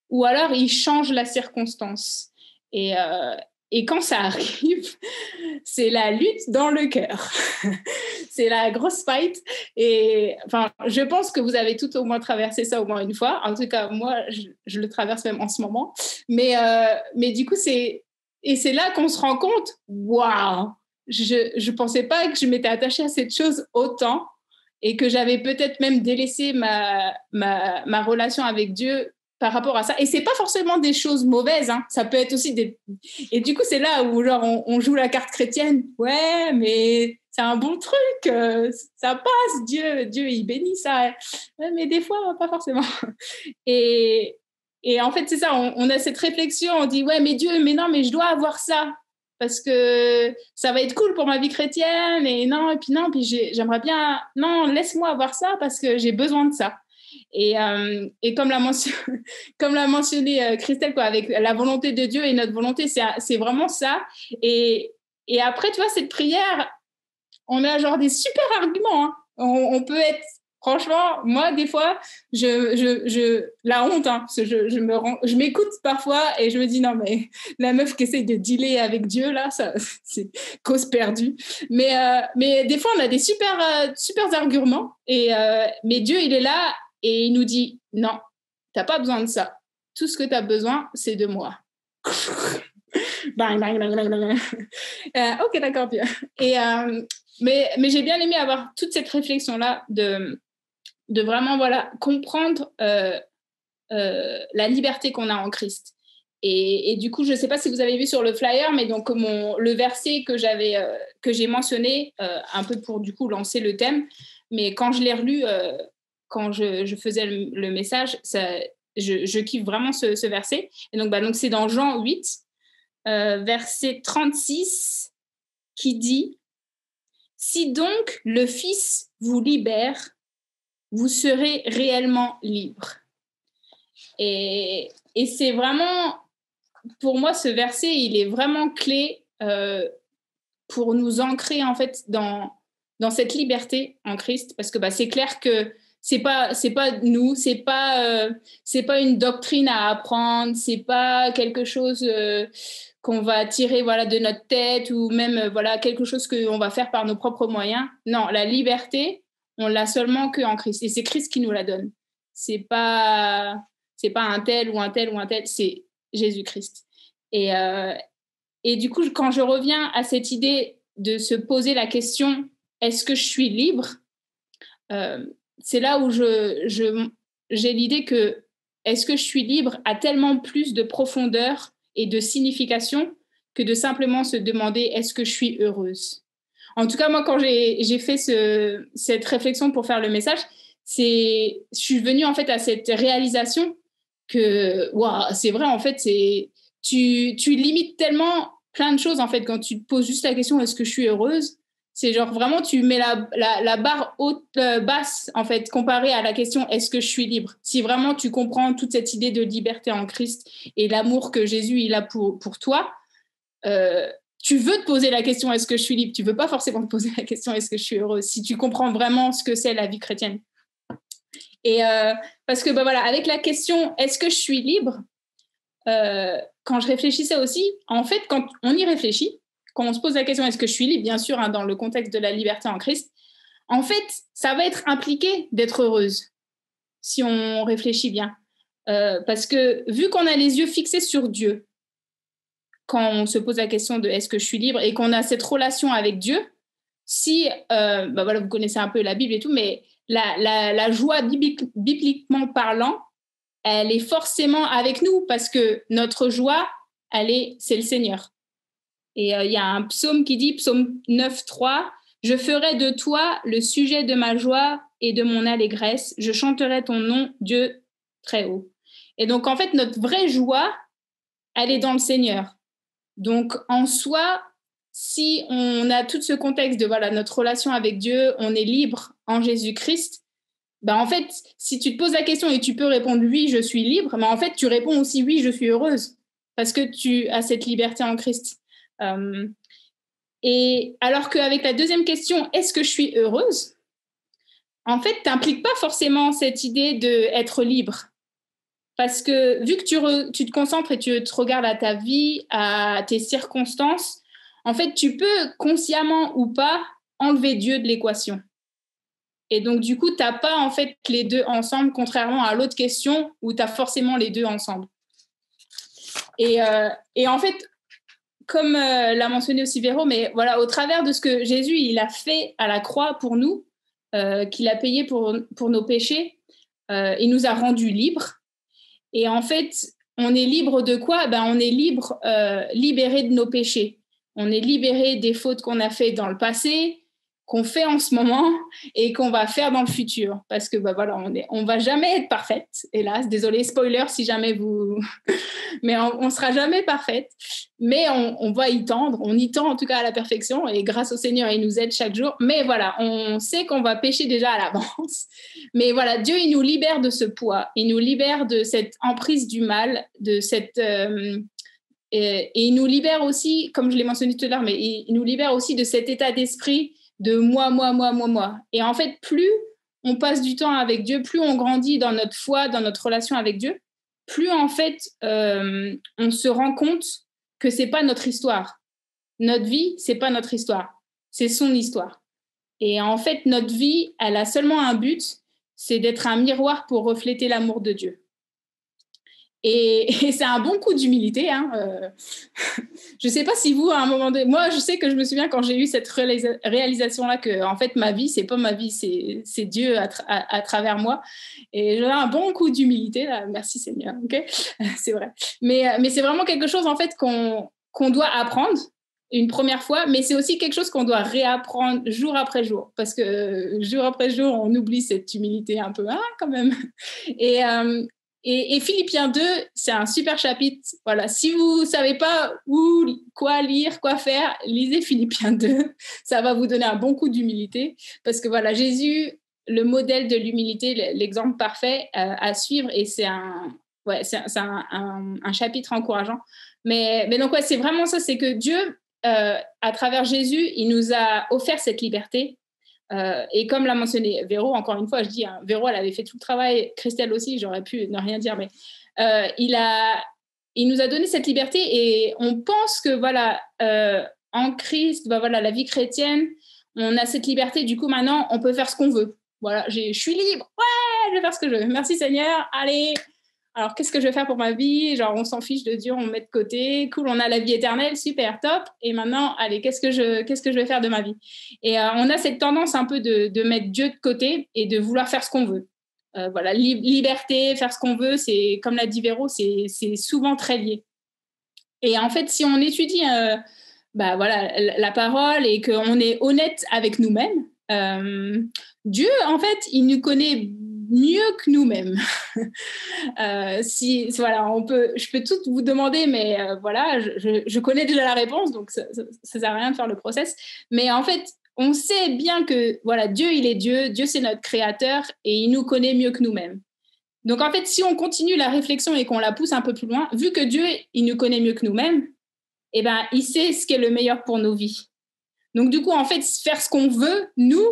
ou alors il change la circonstance. Et quand ça arrive, c'est la lutte dans le cœur. C'est la grosse fight. Et je pense que vous avez tout au moins traversé ça au moins une fois. En tout cas, moi, je le traverse même en ce moment. Mais du coup, c'est là qu'on se rend compte, waouh, je pensais pas que je m'étais attachée à cette chose autant. Et que j'avais peut-être même délaissé ma relation avec Dieu par rapport à ça. Et c'est pas forcément des choses mauvaises, hein. Ça peut être aussi des... Et du coup, c'est là où on joue la carte chrétienne. Ouais, mais c'est un bon truc, ça passe, Dieu, il bénit ça. Ouais, mais des fois, pas forcément. Et en fait, c'est ça, on a cette réflexion, on dit, ouais, mais Dieu, mais non, mais je dois avoir ça. Parce que ça va être cool pour ma vie chrétienne, et puis j'aimerais bien, non, laisse-moi avoir ça parce que j'ai besoin de ça. Et comme l'a mentionné Christelle, avec la volonté de Dieu et notre volonté, c'est vraiment ça. Et après, tu vois, cette prière, on a genre des super arguments, hein. On peut être... Franchement, moi, des fois, la honte, hein, parce que je m'écoute parfois et je me dis, non, mais la meuf qui essaie de dealer avec Dieu, là, ça, c'est cause perdue. Mais des fois, on a des super arguments, mais Dieu, il est là et il nous dit, non, t'as pas besoin de ça. Tout ce que t'as besoin, c'est de moi. Bang, bang, bang, bang, bang. Ok, d'accord, Dieu. Mais j'ai bien aimé avoir toute cette réflexion-là de vraiment comprendre la liberté qu'on a en Christ. Et du coup, je ne sais pas si vous avez vu sur le flyer, mais donc le verset que j'ai mentionné, un peu pour du coup lancer le thème, mais quand je l'ai relu, quand je faisais le message, je kiffe vraiment ce verset. Et donc c'est dans Jean 8, verset 36, qui dit « Si donc le Fils vous libère, vous serez réellement libre. » Et c'est vraiment, pour moi, ce verset, il est vraiment clé pour nous ancrer en fait dans cette liberté en Christ, parce que c'est clair que c'est pas nous, c'est pas une doctrine à apprendre, c'est pas quelque chose qu'on va tirer de notre tête, ou même quelque chose qu'on va faire par nos propres moyens. Non, la liberté, on l'a seulement qu'en Christ, et c'est Christ qui nous la donne. C'est pas un tel ou un tel ou un tel, c'est Jésus-Christ. Et du coup, quand je reviens à cette idée de se poser la question, est-ce que je suis libre? C'est là où j'ai l'idée que est-ce que je suis libre a tellement plus de profondeur et de signification que de simplement se demander est-ce que je suis heureuse. En tout cas, moi, quand j'ai fait cette réflexion pour faire le message, je suis venue en fait à cette réalisation que c'est vrai, en fait, tu limites tellement plein de choses en fait quand tu te poses juste la question est-ce que je suis heureuse. C'est genre vraiment tu mets la barre haute, basse en fait comparée à la question est-ce que je suis libre. Si vraiment tu comprends toute cette idée de liberté en Christ et l'amour que Jésus il a pour toi, tu veux te poser la question est-ce que je suis libre. Tu veux pas forcément te poser la question est-ce que je suis heureuse si tu comprends vraiment ce que c'est la vie chrétienne. Et parce que avec la question est-ce que je suis libre, quand je réfléchissais aussi, en fait quand on y réfléchit, quand on se pose la question est-ce que je suis libre, bien sûr dans le contexte de la liberté en Christ, en fait, ça va être impliqué d'être heureuse, si on réfléchit bien. Parce que vu qu'on a les yeux fixés sur Dieu, quand on se pose la question de est-ce que je suis libre et qu'on a cette relation avec Dieu, si, vous connaissez un peu la Bible et tout, mais la joie bibliquement parlant, elle est forcément avec nous parce que notre joie, c'est le Seigneur. Et il y a un psaume qui dit, psaume 9:3, « Je ferai de toi le sujet de ma joie et de mon allégresse. Je chanterai ton nom, Dieu très haut. » Et donc, en fait, notre vraie joie, elle est dans le Seigneur. Donc, en soi, si on a tout ce contexte de notre relation avec Dieu, on est libre en Jésus-Christ, en fait, si tu te poses la question et tu peux répondre « oui, je suis libre », en fait, tu réponds aussi « oui, je suis heureuse » parce que tu as cette liberté en Christ. Et alors qu'avec la deuxième question « est-ce que je suis heureuse ?» en fait, tu n'impliques pas forcément cette idée d'être libre. Parce que vu que tu te concentres et tu te regardes à ta vie, à tes circonstances, en fait, tu peux consciemment ou pas enlever Dieu de l'équation. Et donc, du coup, tu n'as pas en fait les deux ensemble, contrairement à l'autre question où tu as forcément les deux ensemble. Et en fait, comme l'a mentionné aussi Véro, mais voilà, au travers de ce que Jésus il a fait à la croix pour nous, qu'il a payé pour nos péchés, il nous a rendus libres. Et en fait, on est libre de quoi ? On est libre, libéré de nos péchés. On est libéré des fautes qu'on a faites dans le passé, qu'on fait en ce moment et qu'on va faire dans le futur. Parce que on va jamais être parfaite, hélas. Désolée, spoiler si jamais vous... mais on sera jamais parfaite. Mais on va y tendre. On y tend en tout cas à la perfection. Et grâce au Seigneur, il nous aide chaque jour. Mais voilà, on sait qu'on va pécher déjà à l'avance. Mais voilà, Dieu, il nous libère de ce poids. Il nous libère de cette emprise du mal, de cette... et il nous libère aussi, comme je l'ai mentionné tout à l'heure, mais il nous libère aussi de cet état d'esprit de moi. Et en fait, plus on passe du temps avec Dieu, plus on grandit dans notre foi, dans notre relation avec Dieu, plus en fait, on se rend compte que c'est pas notre histoire. Notre vie, c'est pas notre histoire. C'est son histoire. Et en fait, notre vie, elle a seulement un but, c'est d'être un miroir pour refléter l'amour de Dieu. Et c'est un bon coup d'humilité. Je ne sais pas si vous, à un moment donné... Moi, je sais que je me souviens quand j'ai eu cette réalisation-là que, en fait, ma vie, ce n'est pas ma vie, c'est Dieu à travers moi. Et j'ai un bon coup d'humilité. Là. Merci Seigneur. Okay, c'est vrai. Mais c'est vraiment quelque chose, en fait, qu'on doit apprendre une première fois, mais c'est aussi quelque chose qu'on doit réapprendre jour après jour. Parce que jour après jour, on oublie cette humilité un peu, quand même. Et Philippiens 2, c'est un super chapitre. Voilà, si vous ne savez pas quoi lire, quoi faire, lisez Philippiens 2. Ça va vous donner un bon coup d'humilité. Parce que voilà, Jésus, le modèle de l'humilité, l'exemple parfait à suivre. Et c'est un chapitre encourageant. Mais donc, c'est vraiment ça. C'est que Dieu, à travers Jésus, il nous a offert cette liberté. Et comme l'a mentionné Véro, encore une fois, je dis, Véro, elle avait fait tout le travail, Christelle aussi, j'aurais pu ne rien dire, mais il nous a donné cette liberté et on pense que, en Christ, la vie chrétienne, on a cette liberté, du coup, maintenant, on peut faire ce qu'on veut. Voilà, je suis libre, ouais, je vais faire ce que je veux. Merci Seigneur, allez. Alors, qu'est-ce que je vais faire pour ma vie ? Genre, on s'en fiche de Dieu, on met de côté. Cool, on a la vie éternelle, super, top. Et maintenant, allez, qu'est-ce que je vais faire de ma vie ? Et on a cette tendance un peu de mettre Dieu de côté et de vouloir faire ce qu'on veut. Liberté, faire ce qu'on veut, c'est, comme l'a dit Véro, c'est souvent très lié. Et en fait, si on étudie la parole et qu'on est honnête avec nous-mêmes, Dieu, en fait, il nous connaît mieux que nous-mêmes. Je peux tout vous demander, mais je connais déjà la réponse, donc ça sert à rien de faire le process. Mais en fait, on sait bien que Dieu, il est Dieu, Dieu c'est notre créateur et il nous connaît mieux que nous-mêmes. Donc en fait, si on continue la réflexion et qu'on la pousse un peu plus loin, vu que Dieu, il nous connaît mieux que nous-mêmes, il sait ce qui est le meilleur pour nos vies. Donc du coup, en fait, faire ce qu'on veut, nous,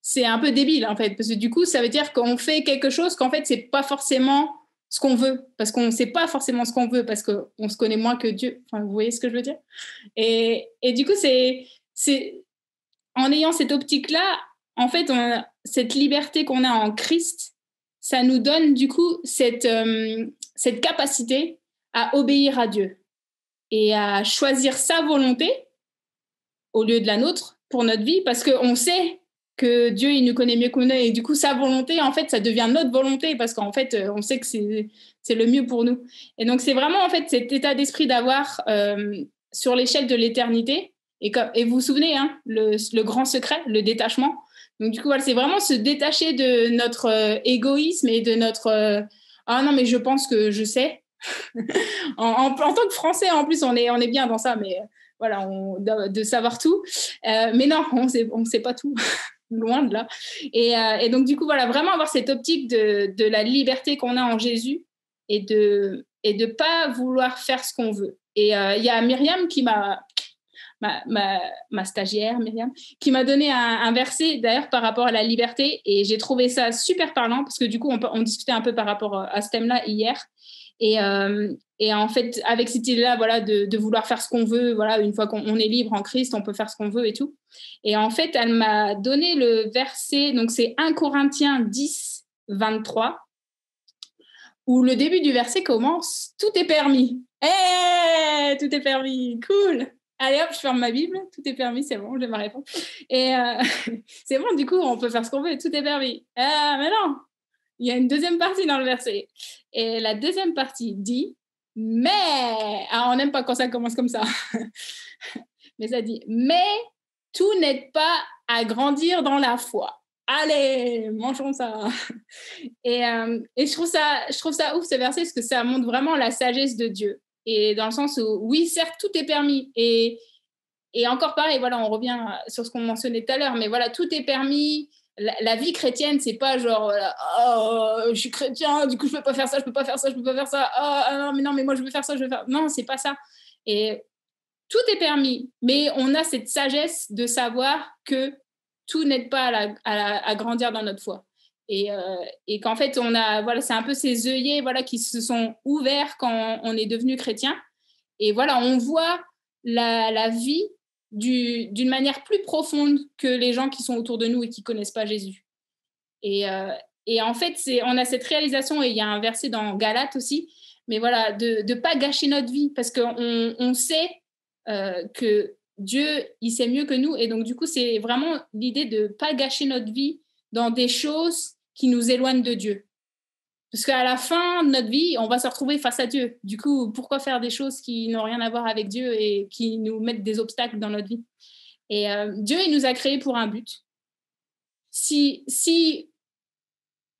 c'est un peu débile, en fait, parce que du coup, ça veut dire qu'on fait quelque chose qu'en fait, c'est pas forcément ce qu'on veut, parce qu'on ne sait pas forcément ce qu'on veut, parce qu'on se connaît moins que Dieu. Enfin, vous voyez ce que je veux dire ? Et du coup, c'est en ayant cette optique-là, en fait, cette liberté qu'on a en Christ, ça nous donne du coup cette capacité à obéir à Dieu et à choisir sa volonté au lieu de la nôtre pour notre vie, parce qu'on sait que Dieu, il nous connaît mieux que nous, et du coup, sa volonté, en fait, ça devient notre volonté, parce qu'en fait, on sait que c'est le mieux pour nous. Et donc, c'est vraiment, en fait, cet état d'esprit d'avoir sur l'échelle de l'éternité, et vous vous souvenez, hein, le grand secret, le détachement. Donc, du coup, voilà, c'est vraiment se détacher de notre égoïsme et de notre ah non, mais je pense que je sais. en tant que Français, en plus, on est bien dans ça, mais voilà, de savoir tout. Mais non, on sait pas tout. Loin de là. Et donc, du coup, voilà, vraiment avoir cette optique de la liberté qu'on a en Jésus et de pas vouloir faire ce qu'on veut. Et il y a Myriam qui ma stagiaire, Myriam, qui m'a donné un verset, d'ailleurs, par rapport à la liberté. Et j'ai trouvé ça super parlant, parce que du coup, on discutait un peu par rapport à ce thème-là hier. Et en fait, avec cette idée-là, voilà, de vouloir faire ce qu'on veut, voilà, une fois qu'on est libre en Christ, on peut faire ce qu'on veut et tout. Et en fait, elle m'a donné le verset, donc c'est 1 Corinthiens 10, 23, où le début du verset commence « Tout est permis ». Hey, tout est permis, cool. Allez hop, je ferme ma Bible, tout est permis, c'est bon, j'ai ma réponse. Et c'est bon, du coup, on peut faire ce qu'on veut, tout est permis. Ah, mais non, il y a une deuxième partie dans le verset. Et la deuxième partie dit « Mais ». Alors, on n'aime pas quand ça commence comme ça. Mais ça dit « Mais tout n'aide pas à grandir dans la foi ». Allez, mangeons ça. Et je trouve ça ouf, ce verset, parce que ça montre vraiment la sagesse de Dieu. Et dans le sens où, oui, certes, tout est permis. Et encore pareil, voilà, on revient sur ce qu'on mentionnait tout à l'heure, mais voilà, tout est permis. La vie chrétienne, c'est pas genre, oh, je suis chrétien, du coup, je peux pas faire ça, je peux pas faire ça, je peux pas faire ça. Oh, non, mais moi, je veux faire ça, je veux faire... Non, c'est pas ça. Et tout est permis, mais on a cette sagesse de savoir que tout n'aide pas à grandir dans notre foi. Et qu'en fait, voilà, c'est un peu ces œillets, voilà, qui se sont ouverts quand on est devenu chrétien. Et voilà, on voit la vie d'une manière plus profonde que les gens qui sont autour de nous et qui ne connaissent pas Jésus. Et en fait, on a cette réalisation, et il y a un verset dans Galates aussi, mais voilà, de ne pas gâcher notre vie, parce qu'on sait que Dieu, il sait mieux que nous. Et donc, du coup, c'est vraiment l'idée de ne pas gâcher notre vie dans des choses qui nous éloignent de Dieu. Parce qu'à la fin de notre vie, on va se retrouver face à Dieu. Du coup, pourquoi faire des choses qui n'ont rien à voir avec Dieu et qui nous mettent des obstacles dans notre vie? Et Dieu, il nous a créés pour un but.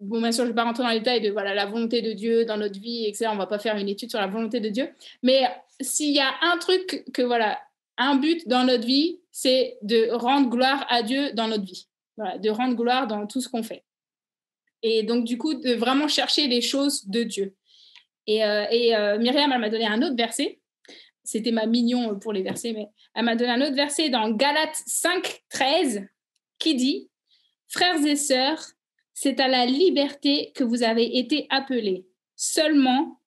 Bon, bien sûr, je ne vais pas rentrer dans les détails de voilà, la volonté de Dieu dans notre vie, etc. On ne va pas faire une étude sur la volonté de Dieu. Mais s'il y a un truc un but dans notre vie, c'est de rendre gloire à Dieu dans notre vie. Voilà, de rendre gloire dans tout ce qu'on fait. Et donc, du coup, de vraiment chercher les choses de Dieu. Et Myriam, elle m'a donné un autre verset. C'était ma mignon pour les versets, mais elle m'a donné un autre verset dans Galates 5, 13, qui dit « Frères et sœurs, c'est à la liberté que vous avez été appelés. Seulement,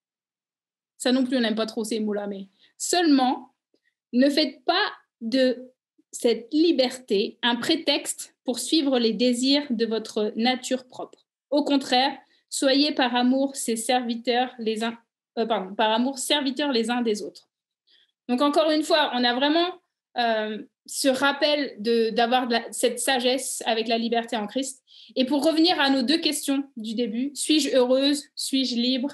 ça non plus, on n'aime pas trop ces mots-là, mais seulement, ne faites pas de cette liberté un prétexte pour suivre les désirs de votre nature propre. Au contraire, soyez par amour serviteurs les uns des autres. » Donc, encore une fois, on a vraiment ce rappel d'avoir cette sagesse avec la liberté en Christ. Et pour revenir à nos deux questions du début, suis-je heureuse, suis-je libre?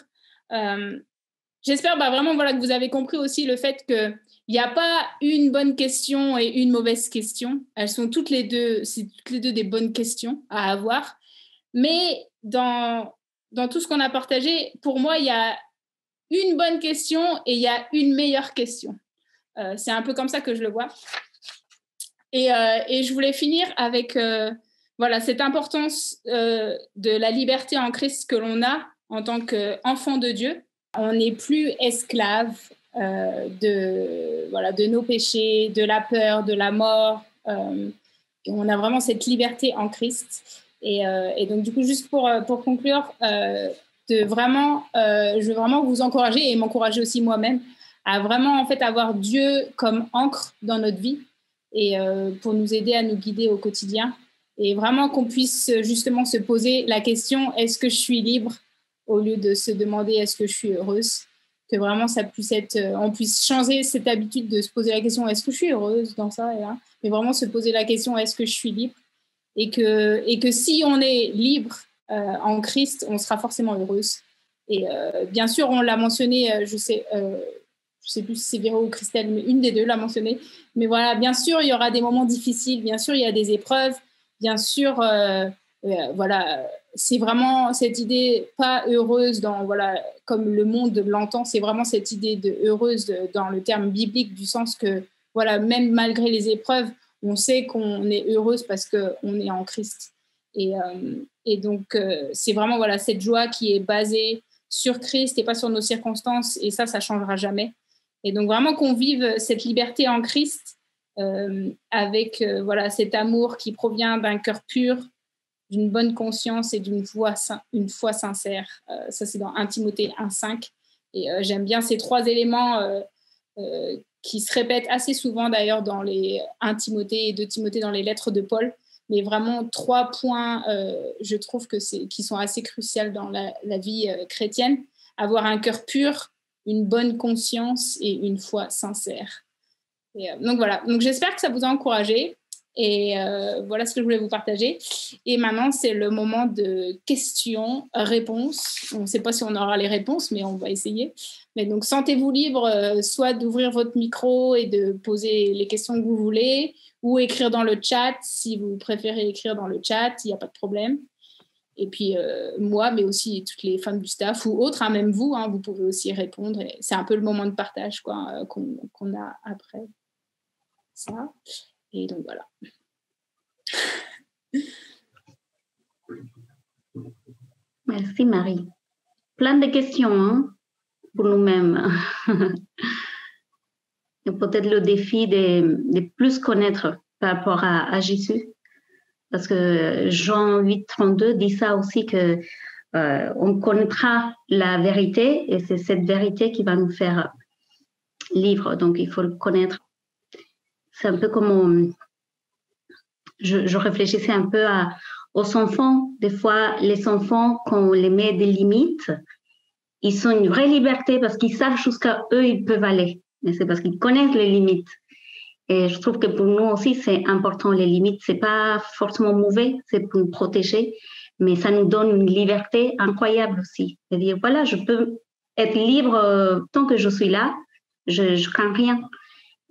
J'espère vraiment voilà, que vous avez compris aussi le fait qu'il n'y a pas une bonne question et une mauvaise question. Elles sont toutes les deux des bonnes questions à avoir. Mais dans tout ce qu'on a partagé, pour moi, il y a une bonne question et il y a une meilleure question. C'est un peu comme ça que je le vois. Et je voulais finir avec voilà, cette importance de la liberté en Christ que l'on a en tant qu'enfant de Dieu. On n'est plus esclave de nos péchés, de la peur, de la mort. Et on a vraiment cette liberté en Christ. Et donc, du coup, juste pour conclure, je veux vraiment vous encourager et m'encourager aussi moi-même à vraiment en fait, avoir Dieu comme ancre dans notre vie et pour nous aider à nous guider au quotidien Et vraiment qu'on puisse justement se poser la question, est-ce que je suis libre, au lieu de se demander, est-ce que je suis heureuse? Que vraiment ça puisse être, on puisse changer cette habitude de se poser la question, est-ce que je suis heureuse dans ça et là? Mais vraiment se poser la question, est-ce que je suis libre? Et que si on est libre en Christ, on sera forcément heureuse. Et bien sûr, on l'a mentionné, je sais plus si c'est Véro ou Christelle, mais une des deux l'a mentionné. Mais voilà, bien sûr, il y aura des moments difficiles, bien sûr, il y a des épreuves, bien sûr, voilà, c'est vraiment cette idée pas heureuse dans, voilà, comme le monde l'entend, c'est vraiment cette idée de heureuse dans le terme biblique, du sens que, voilà, même malgré les épreuves, on sait qu'on est heureuse parce qu'on est en Christ. Et donc, c'est vraiment, voilà, cette joie qui est basée sur Christ et pas sur nos circonstances, et ça changera jamais. Et donc, vraiment qu'on vive cette liberté en Christ avec voilà, cet amour qui provient d'un cœur pur, d'une bonne conscience et d'une foi sincère. Ça, c'est dans 1 Timothée 1,5. Et j'aime bien ces 3 éléments qui se répètent assez souvent, d'ailleurs, dans les 1 Timothée et 2 Timothée dans les lettres de Paul. Mais vraiment 3 points, je trouve qui sont assez cruciaux dans la vie chrétienne. Avoir un cœur pur, une bonne conscience et une foi sincère. Et, donc voilà, donc j'espère que ça vous a encouragé. Et voilà ce que je voulais vous partager. Et maintenant, c'est le moment de questions-réponses. On ne sait pas si on aura les réponses, mais on va essayer. Mais donc, sentez-vous libre soit d'ouvrir votre micro et de poser les questions que vous voulez, ou écrire dans le chat. Si vous préférez écrire dans le chat, il n'y a pas de problème. Et puis, moi, mais aussi toutes les femmes du staff ou autres, hein, même vous, hein, vous pouvez aussi répondre. Et c'est un peu le moment de partage quoi, qu'on a après ça. Et donc, voilà. Merci, Marie. Plein de questions hein, pour nous-mêmes. Et peut-être le défi de plus connaître par rapport à Jésus. Parce que Jean 8,32 dit ça aussi que on connaîtra la vérité et c'est cette vérité qui va nous faire libre. Donc, il faut le connaître. C'est un peu comme je réfléchissais un peu aux enfants. Des fois, les enfants, quand on les met des limites, ils ont une vraie liberté parce qu'ils savent jusqu'à eux ils peuvent aller. Mais c'est parce qu'ils connaissent les limites. Et je trouve que pour nous aussi, c'est important, les limites. C'est pas forcément mauvais, c'est pour nous protéger, mais ça nous donne une liberté incroyable aussi. C'est-à-dire, voilà, je peux être libre tant que je suis là, je crains rien.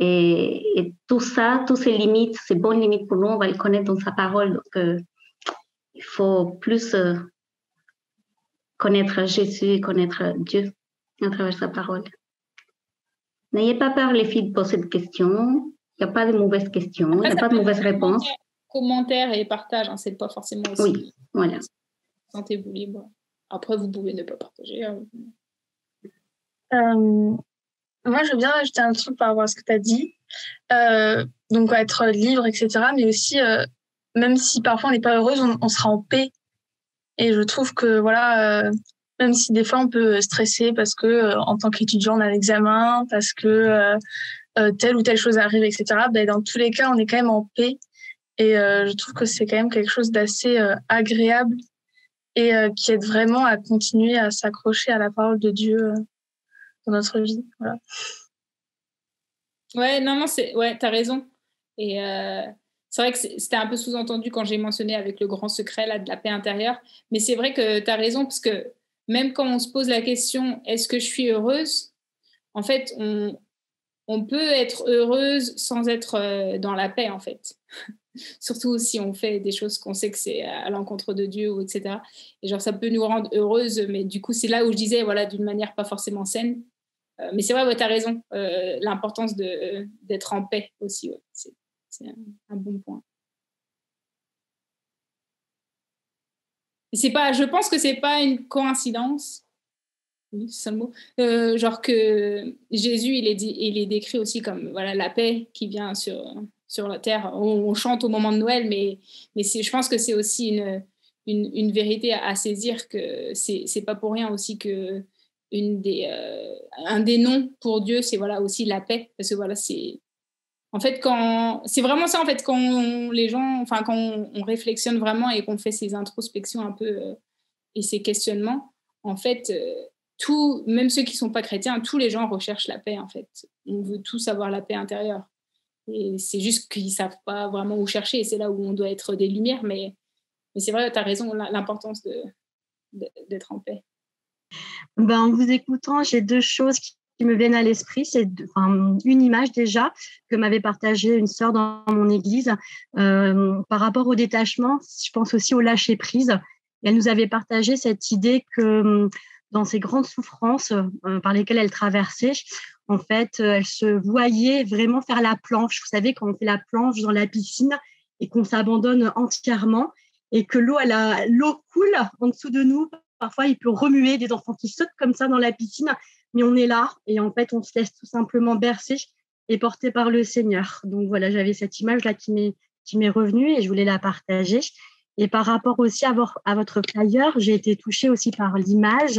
Et tout ça, toutes ces limites, ces bonnes limites pour nous, on va les connaître dans sa parole. Donc, il faut plus connaître Jésus et connaître Dieu à travers sa parole. N'ayez pas peur, les filles, de poser cette question. Il n'y a pas de mauvaises questions, il n'y a pas de mauvaises réponses. Commentaires et partage, hein, c'est pas forcément aussi. Oui, voilà. Sentez-vous libre. Après, vous pouvez ne pas partager. Moi, je veux bien ajouter un truc par rapport à ce que tu as dit. Donc, être libre, etc. Mais aussi, même si parfois on n'est pas heureuse, on sera en paix. Et je trouve que, voilà, même si des fois on peut stresser parce que en tant qu'étudiant, on a l'examen, parce que telle ou telle chose arrive, etc. Ben, dans tous les cas, on est quand même en paix. Et je trouve que c'est quand même quelque chose d'assez agréable et qui aide vraiment à continuer à s'accrocher à la parole de Dieu dans notre vie. Voilà. Ouais, non, t'as raison. Et c'est vrai que c'était un peu sous-entendu quand j'ai mentionné avec le grand secret là, de la paix intérieure. Mais c'est vrai que t'as raison, parce que même quand on se pose la question, est-ce que je suis heureuse? En fait, on peut être heureuse sans être dans la paix, en fait. Surtout si on fait des choses qu'on sait que c'est à l'encontre de Dieu, ou etc. Et genre, ça peut nous rendre heureuses, mais du coup, c'est là où je disais, voilà, d'une manière pas forcément saine. Mais c'est vrai, ouais, tu as raison. L'importance d'être en paix aussi, ouais. C'est un bon point. Et je pense que c'est pas une coïncidence. Oui, c'est ça le mot. Genre que Jésus, il est décrit aussi comme voilà, la paix qui vient sur la terre. On chante au moment de Noël, mais je pense que c'est aussi une vérité à saisir, que c'est pas pour rien aussi que un des noms pour Dieu, c'est voilà, aussi la paix. Parce que voilà, c'est En fait, c'est vraiment ça, en fait, quand on réflexionne vraiment et qu'on fait ces introspections un peu et ces questionnements, en fait, même ceux qui ne sont pas chrétiens, tous les gens recherchent la paix, en fait. On veut tous avoir la paix intérieure. Et c'est juste qu'ils ne savent pas vraiment où chercher. Et c'est là où on doit être des lumières. Mais c'est vrai, tu as raison, l'importance d'être en paix. En vous écoutant, j'ai deux choses qui me viennent à l'esprit. C'est une image déjà que m'avait partagée une sœur dans mon église par rapport au détachement. Je pense aussi au lâcher-prise. Et elle nous avait partagé cette idée que dans ces grandes souffrances par lesquelles elle traversait, en fait, elle se voyait vraiment faire la planche. Vous savez, quand on fait la planche dans la piscine et qu'on s'abandonne entièrement et que l'eau coule en dessous de nous. Parfois, il peut remuer des enfants qui sautent comme ça dans la piscine, mais on est là et en fait, on se laisse tout simplement bercer et porter par le Seigneur. Donc voilà, j'avais cette image-là qui m'est revenue et je voulais la partager. Et par rapport aussi à votre flyer, j'ai été touchée aussi par l'image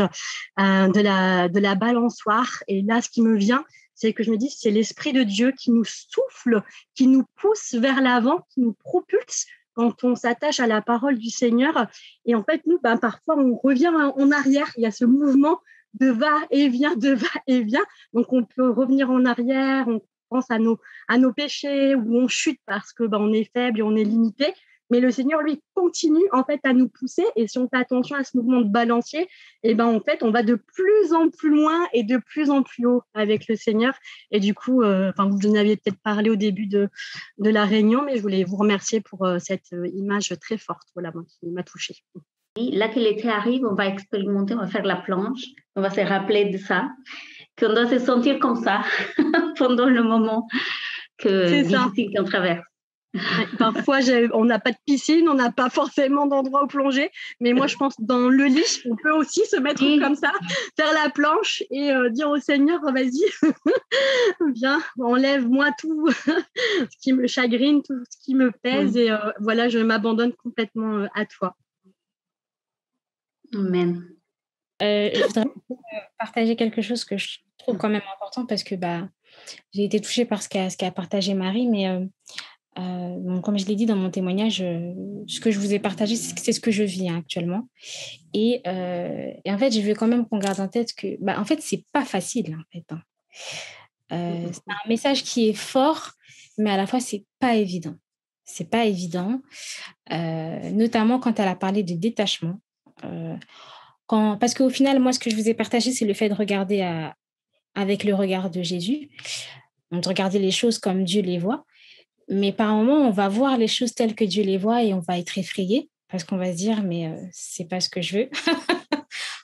de la balançoire. Et là, ce qui me vient, c'est que je me dis, c'est l'Esprit de Dieu qui nous souffle, qui nous pousse vers l'avant, qui nous propulse quand on s'attache à la parole du Seigneur. Et en fait, nous, parfois, on revient en arrière. Il y a ce mouvement de va-et-vient, de va-et-vient. Donc, on peut revenir en arrière, on pense à nos péchés, où on chute parce que on est faible et on est limité. Mais le Seigneur, lui, continue en fait à nous pousser. Et si on fait attention à ce mouvement de balancier, en fait, on va de plus en plus loin et de plus en plus haut avec le Seigneur. Et du coup, vous en aviez peut-être parlé au début de la réunion, mais je voulais vous remercier pour cette image très forte, voilà, qui m'a touchée. Là que l'été arrive, on va expérimenter, on va faire la planche, on va se rappeler de ça, qu'on doit se sentir comme ça pendant le moment difficile qu'on traverse. Parfois, on n'a pas de piscine, on n'a pas forcément d'endroit où plonger, mais moi, je pense dans le lit, on peut aussi se mettre comme ça, faire la planche et dire au Seigneur, vas-y, viens, enlève-moi tout ce qui me chagrine, tout ce qui me pèse et voilà, je m'abandonne complètement à toi. Amen. Je voudrais partager quelque chose que je trouve quand même important parce que j'ai été touchée par ce qu'a partagé Marie, mais comme je l'ai dit dans mon témoignage, ce que je vous ai partagé, c'est ce que je vis actuellement. Et en fait, je veux quand même qu'on garde en tête que, en fait, c'est pas facile. En fait, c'est un message qui est fort, mais à la fois, c'est pas évident. C'est pas évident, notamment quand elle a parlé de détachement. Parce qu'au final, moi, ce que je vous ai partagé, c'est le fait de regarder avec le regard de Jésus, de regarder les choses comme Dieu les voit. Mais par moments, on va voir les choses telles que Dieu les voit et on va être effrayé parce qu'on va se dire, mais c'est pas ce que je veux.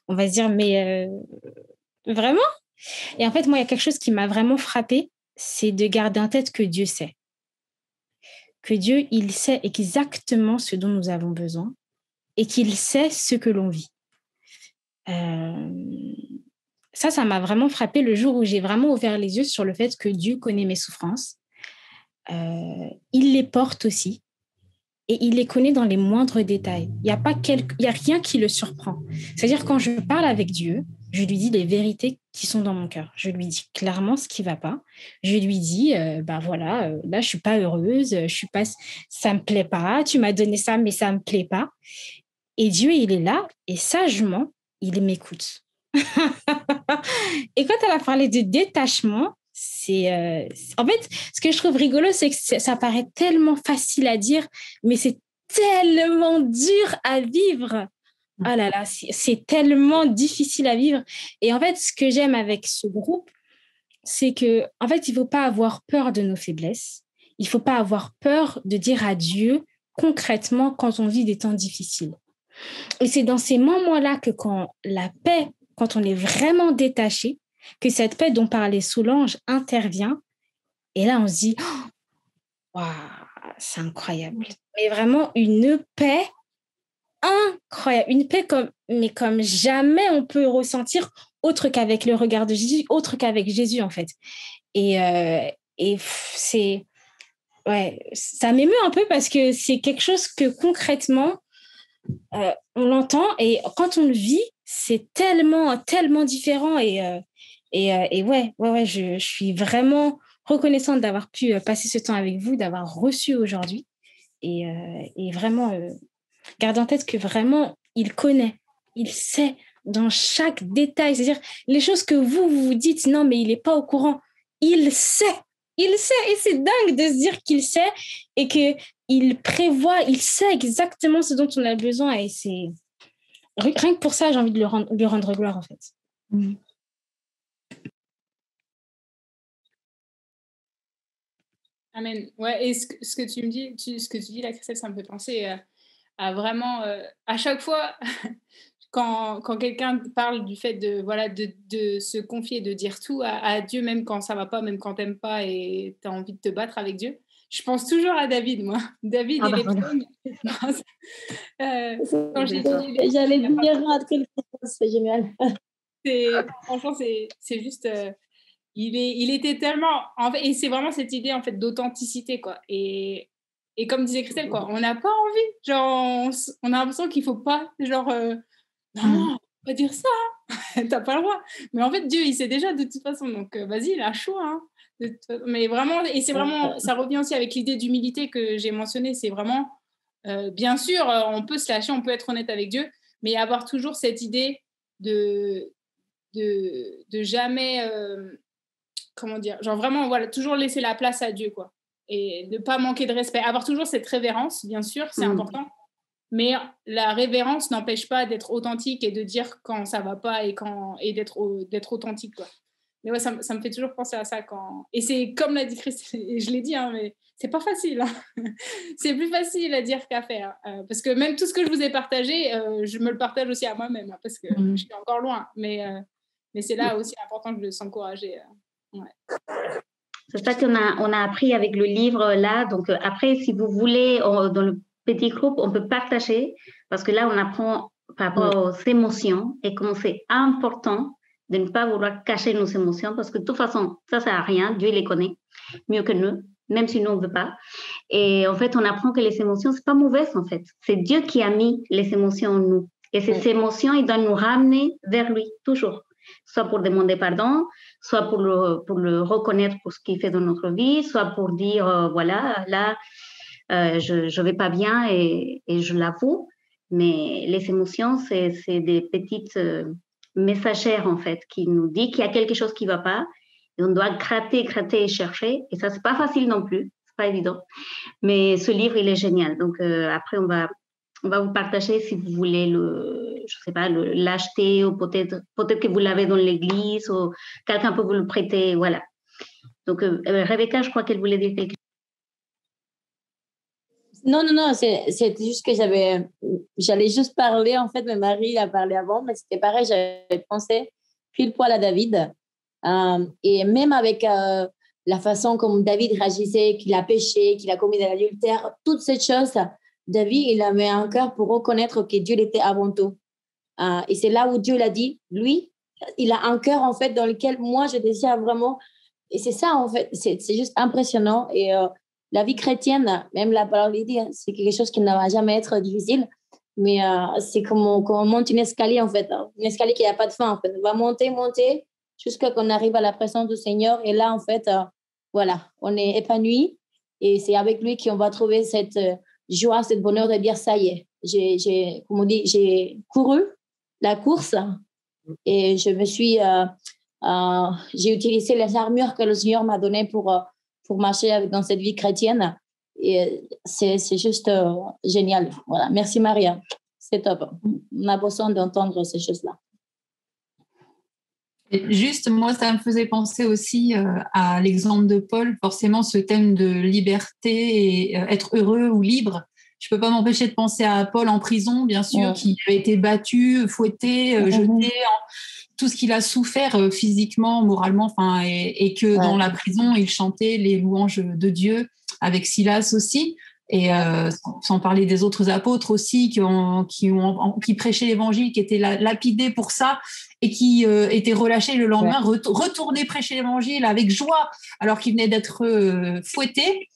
On va se dire, mais vraiment? Et en fait, moi, il y a quelque chose qui m'a vraiment frappée, c'est de garder en tête que Dieu sait. Que Dieu, il sait exactement ce dont nous avons besoin et qu'il sait ce que l'on vit. Ça m'a vraiment frappée le jour où j'ai vraiment ouvert les yeux sur le fait que Dieu connaît mes souffrances. Il les porte aussi et il les connaît dans les moindres détails. Il y a rien qui le surprend. C'est-à-dire quand je parle avec Dieu, je lui dis les vérités qui sont dans mon cœur. Je lui dis clairement ce qui va pas. Je lui dis voilà, là je suis pas heureuse, ça me plaît pas. Tu m'as donné ça, mais ça me plaît pas. Et Dieu, il est là et sagement, il m'écoute. Et quand elle a parlé de détachement, en fait, ce que je trouve rigolo, c'est que ça paraît tellement facile à dire, mais c'est tellement dur à vivre. Ah là là, c'est tellement difficile à vivre. Et en fait, ce que j'aime avec ce groupe, c'est que, en fait, il ne faut pas avoir peur de nos faiblesses. Il ne faut pas avoir peur de dire à Dieu concrètement quand on vit des temps difficiles. Et c'est dans ces moments-là que quand on est vraiment détaché, que cette paix dont parlait Solange intervient. Et là, on se dit, waouh, c'est incroyable. Mais vraiment une paix incroyable. Une paix comme jamais on peut ressentir autre qu'avec le regard de Jésus, autre qu'avec Jésus, en fait. Et ça m'émeut un peu parce que c'est quelque chose que concrètement, on l'entend et quand on le vit, c'est tellement, tellement différent. Et je suis vraiment reconnaissante d'avoir pu passer ce temps avec vous, d'avoir reçu aujourd'hui. Et vraiment, gardez en tête que vraiment, il connaît, il sait dans chaque détail. C'est-à-dire, les choses que vous dites, non, mais il n'est pas au courant. Il sait. Et c'est dingue de se dire qu'il sait et qu'il prévoit, il sait exactement ce dont on a besoin. Et c'est... Rien que pour ça, j'ai envie de lui rendre gloire, en fait. Amen. Ouais, et ce que tu me dis, ce que tu dis là, Christelle, ça me fait penser à vraiment, à chaque fois, quand quelqu'un parle du fait de se confier, de dire tout à Dieu, même quand ça va pas, même quand t'aimes pas et t'as envie de te battre avec Dieu, je pense toujours à David, moi. David et les psaumes. J'allais dire quelque chose, c'est génial. Franchement, c'est juste... il était tellement... En fait, et c'est vraiment cette idée en fait, d'authenticité, quoi. Et comme disait Christelle, quoi, on n'a pas envie. Genre, on a l'impression qu'il ne faut pas... Genre, non, pas dire ça. T'as pas le droit. Mais en fait, Dieu, il sait déjà de toute façon. Donc, vas-y, lâche-toi. Hein. Mais vraiment, et c'est vraiment... Ça revient aussi avec l'idée d'humilité que j'ai mentionnée. C'est vraiment... bien sûr, on peut se lâcher, on peut être honnête avec Dieu, mais avoir toujours cette idée de jamais... comment dire, genre vraiment, voilà, toujours laisser la place à Dieu, quoi. Et ne pas manquer de respect. Avoir toujours cette révérence, bien sûr, c'est important. Mais la révérence n'empêche pas d'être authentique et de dire quand ça va pas et d'être authentique, quoi. Mais ouais, ça me fait toujours penser à ça quand... Et c'est comme l'a dit Christelle, et je l'ai dit, hein, mais c'est pas facile. Hein. C'est plus facile à dire qu'à faire. Parce que même tout ce que je vous ai partagé, je me le partage aussi à moi-même, hein, parce que je suis encore loin. Mais c'est là aussi important de s'encourager. Ouais. C'est ça qu'on a appris avec le livre là. Donc après, si vous voulez, dans le petit groupe, on peut partager parce que là, on apprend par rapport aux émotions et comment c'est important de ne pas vouloir cacher nos émotions parce que de toute façon, ça sert à rien. Dieu les connaît mieux que nous, même si nous on veut pas. Et en fait, on apprend que les émotions, c'est pas mauvais en fait. C'est Dieu qui a mis les émotions en nous. Et ces émotions, il doit nous ramener vers lui toujours. Soit pour demander pardon, soit pour le reconnaître pour ce qu'il fait dans notre vie, soit pour dire, voilà, là, je vais pas bien et je l'avoue. Mais les émotions, c'est des petites messagères, en fait, qui nous disent qu'il y a quelque chose qui va pas. Et on doit gratter et chercher. Et ça, c'est pas facile non plus. C'est pas évident. Mais ce livre, il est génial. Donc, après, on va vous partager si vous voulez je sais pas, l'acheter ou peut-être que vous l'avez dans l'église ou quelqu'un peut vous le prêter, voilà. Donc, Rebecca, je crois qu'elle voulait dire quelque chose. Non, c'est juste que j'allais juste parler, en fait, mais Marie a parlé avant, mais c'était pareil, j'avais pensé pile poil à David. Et même avec la façon comme David réagissait, qu'il a péché, qu'il a commis de l'adultère, toutes ces choses, David, il avait un cœur pour reconnaître que Dieu était avant tout. Et c'est là où Dieu l'a dit, lui, il a un cœur en fait dans lequel moi je désire vraiment. Et c'est ça en fait, c'est juste impressionnant. Et la vie chrétienne, même la parole dit, c'est quelque chose qui ne va jamais être difficile. Mais c'est comme on monte une escalier en fait, une escalier qui n'a pas de fin en fait. On va monter jusqu'à qu'on arrive à la présence du Seigneur. Et là en fait, voilà, on est épanoui. Et c'est avec lui qu'on va trouver cette joie, cette bonheur de dire ça y est. J'ai couru la course et je me suis j'ai utilisé les armures que le Seigneur m'a données pour marcher dans cette vie chrétienne et c'est juste génial. Voilà, merci Maria, c'est top. On a besoin d'entendre ces choses-là. Et juste, moi, ça me faisait penser aussi à l'exemple de Paul, forcément ce thème de liberté et être heureux ou libre. Je ne peux pas m'empêcher de penser à Paul en prison, bien sûr, qui a été battu, fouetté, jeté, tout ce qu'il a souffert physiquement, moralement, et que dans la prison, il chantait les louanges de Dieu avec Silas aussi. Et sans parler des autres apôtres aussi qui prêchaient l'évangile, qui étaient lapidés pour ça et qui étaient relâchés le lendemain, retournés prêcher l'évangile avec joie alors qu'ils venaient d'être fouettés.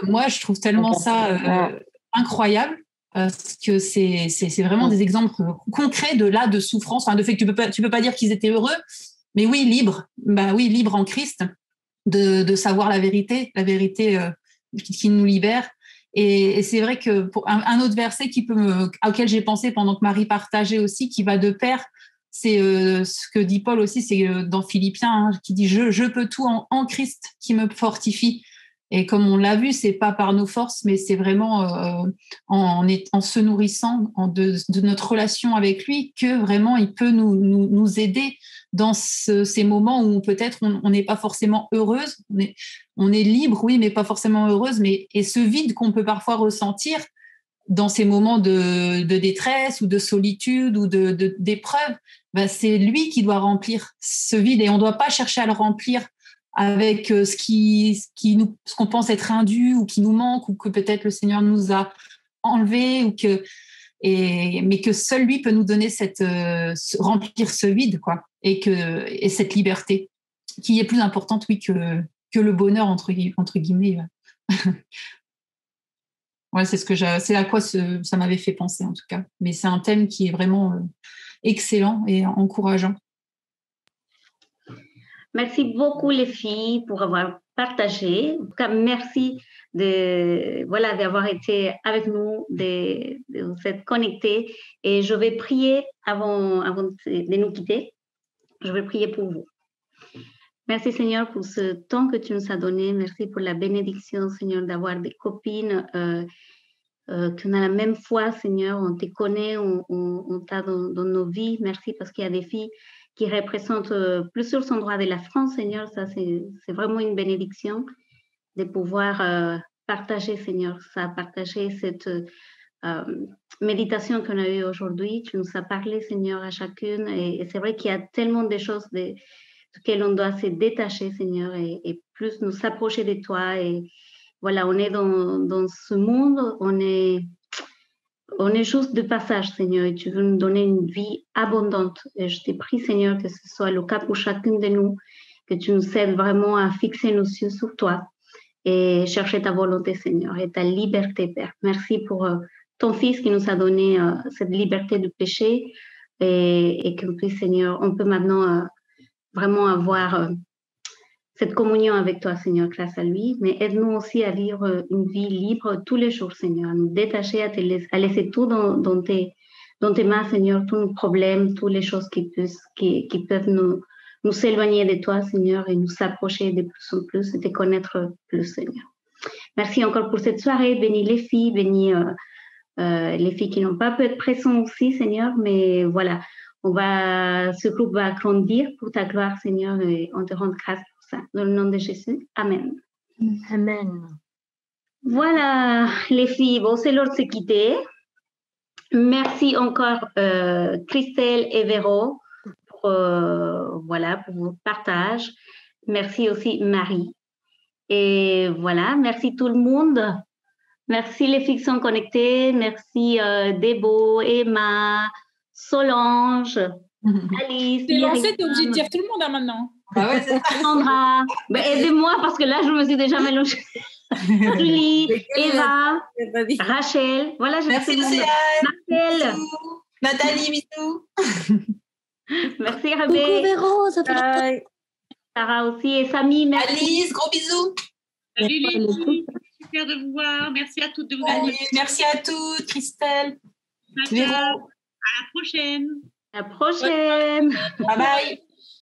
Moi, je trouve tellement ça incroyable parce que c'est vraiment des exemples concrets de souffrance, de fait que tu peux pas dire qu'ils étaient heureux, mais oui, libres. Bah oui, libres en Christ. de savoir la vérité qui nous libère. Et c'est vrai que pour un autre verset auquel j'ai pensé pendant que Marie partageait aussi, qui va de pair, c'est ce que dit Paul aussi, c'est dans Philippiens, qui dit je peux tout en Christ qui me fortifie. Et comme on l'a vu, c'est pas par nos forces, mais c'est vraiment en se nourrissant de notre relation avec lui que vraiment il peut nous aider dans ces moments où peut-être on n'est pas forcément heureuse, on est libre, oui, mais pas forcément heureuse, et ce vide qu'on peut parfois ressentir dans ces moments de détresse ou de solitude ou d'épreuve, c'est lui qui doit remplir ce vide, et on ne doit pas chercher à le remplir avec ce qu'on pense être indu ou qui nous manque ou que peut-être le Seigneur nous a enlevé mais que seul lui peut nous donner remplir ce vide, quoi, et cette liberté qui est plus importante, oui, que le bonheur entre guillemets. Ouais, c'est à quoi ça m'avait fait penser en tout cas. Mais c'est un thème qui est vraiment excellent et encourageant. Merci beaucoup les filles pour avoir partagé. En tout cas, merci d'avoir été avec nous, de vous être connectés. Et je vais prier avant de nous quitter. Je vais prier pour vous. Merci Seigneur pour ce temps que tu nous as donné. Merci pour la bénédiction Seigneur d'avoir des copines qu'on a la même foi Seigneur. On te connaît, on t'a dans nos vies. Merci parce qu'il y a des filles qui représentent plusieurs endroits de la France, Seigneur. Ça, c'est vraiment une bénédiction de pouvoir partager, Seigneur, partager cette méditation qu'on a eue aujourd'hui. Tu nous as parlé, Seigneur, à chacune. Et c'est vrai qu'il y a tellement de choses duquel on doit se détacher, Seigneur, et plus nous s'approcher de toi. Et voilà, on est dans ce monde, on est juste de passage, Seigneur, et tu veux nous donner une vie abondante. Et je te prie, Seigneur, que ce soit le cas pour chacune de nous, que tu nous aides vraiment à fixer nos yeux sur toi et chercher ta volonté, Seigneur, et ta liberté, Père. Merci pour ton Fils qui nous a donné cette liberté de péché et qu'on puisse, Seigneur, on peut maintenant vraiment avoir cette communion avec toi, Seigneur, grâce à lui, mais aide-nous aussi à vivre une vie libre tous les jours, Seigneur, à nous détacher, à laisser tout dans tes mains, Seigneur, tous nos problèmes, toutes les choses qui peuvent nous éloigner de toi, Seigneur, et nous s'approcher de plus en plus et te connaître plus, Seigneur. Merci encore pour cette soirée. Bénis les filles, bénis les filles qui n'ont pas pu être présentes aussi, Seigneur, mais voilà, ce groupe va grandir pour ta gloire, Seigneur, et on te rend grâce pour ça. Dans le nom de Jésus, Amen. Amen. Voilà, les filles, bon, c'est l'heure de se quitter. Merci encore Christelle et Véro pour votre partage. Merci aussi Marie. Et voilà, merci tout le monde. Merci les filles qui sont connectées. Merci Débo, Emma, Solange, Alice. T'es lancée, t'es obligée de dire tout le monde maintenant. Ah ouais, c'est ça. Sandra. Aidez-moi parce que là, je me suis déjà mélangée. Julie, Eva, Rachel. Voilà, merci Luciane. Marcel. Nathalie, bisous. Merci Rabé. Coucou Véro, ça fait Sarah aussi et Samy, merci. Alice, gros bisous. Salut les filles, super de vous voir. Merci à toutes de vous avoir. Merci à toutes, Christelle. Véro. À la prochaine. À la prochaine. Bye bye.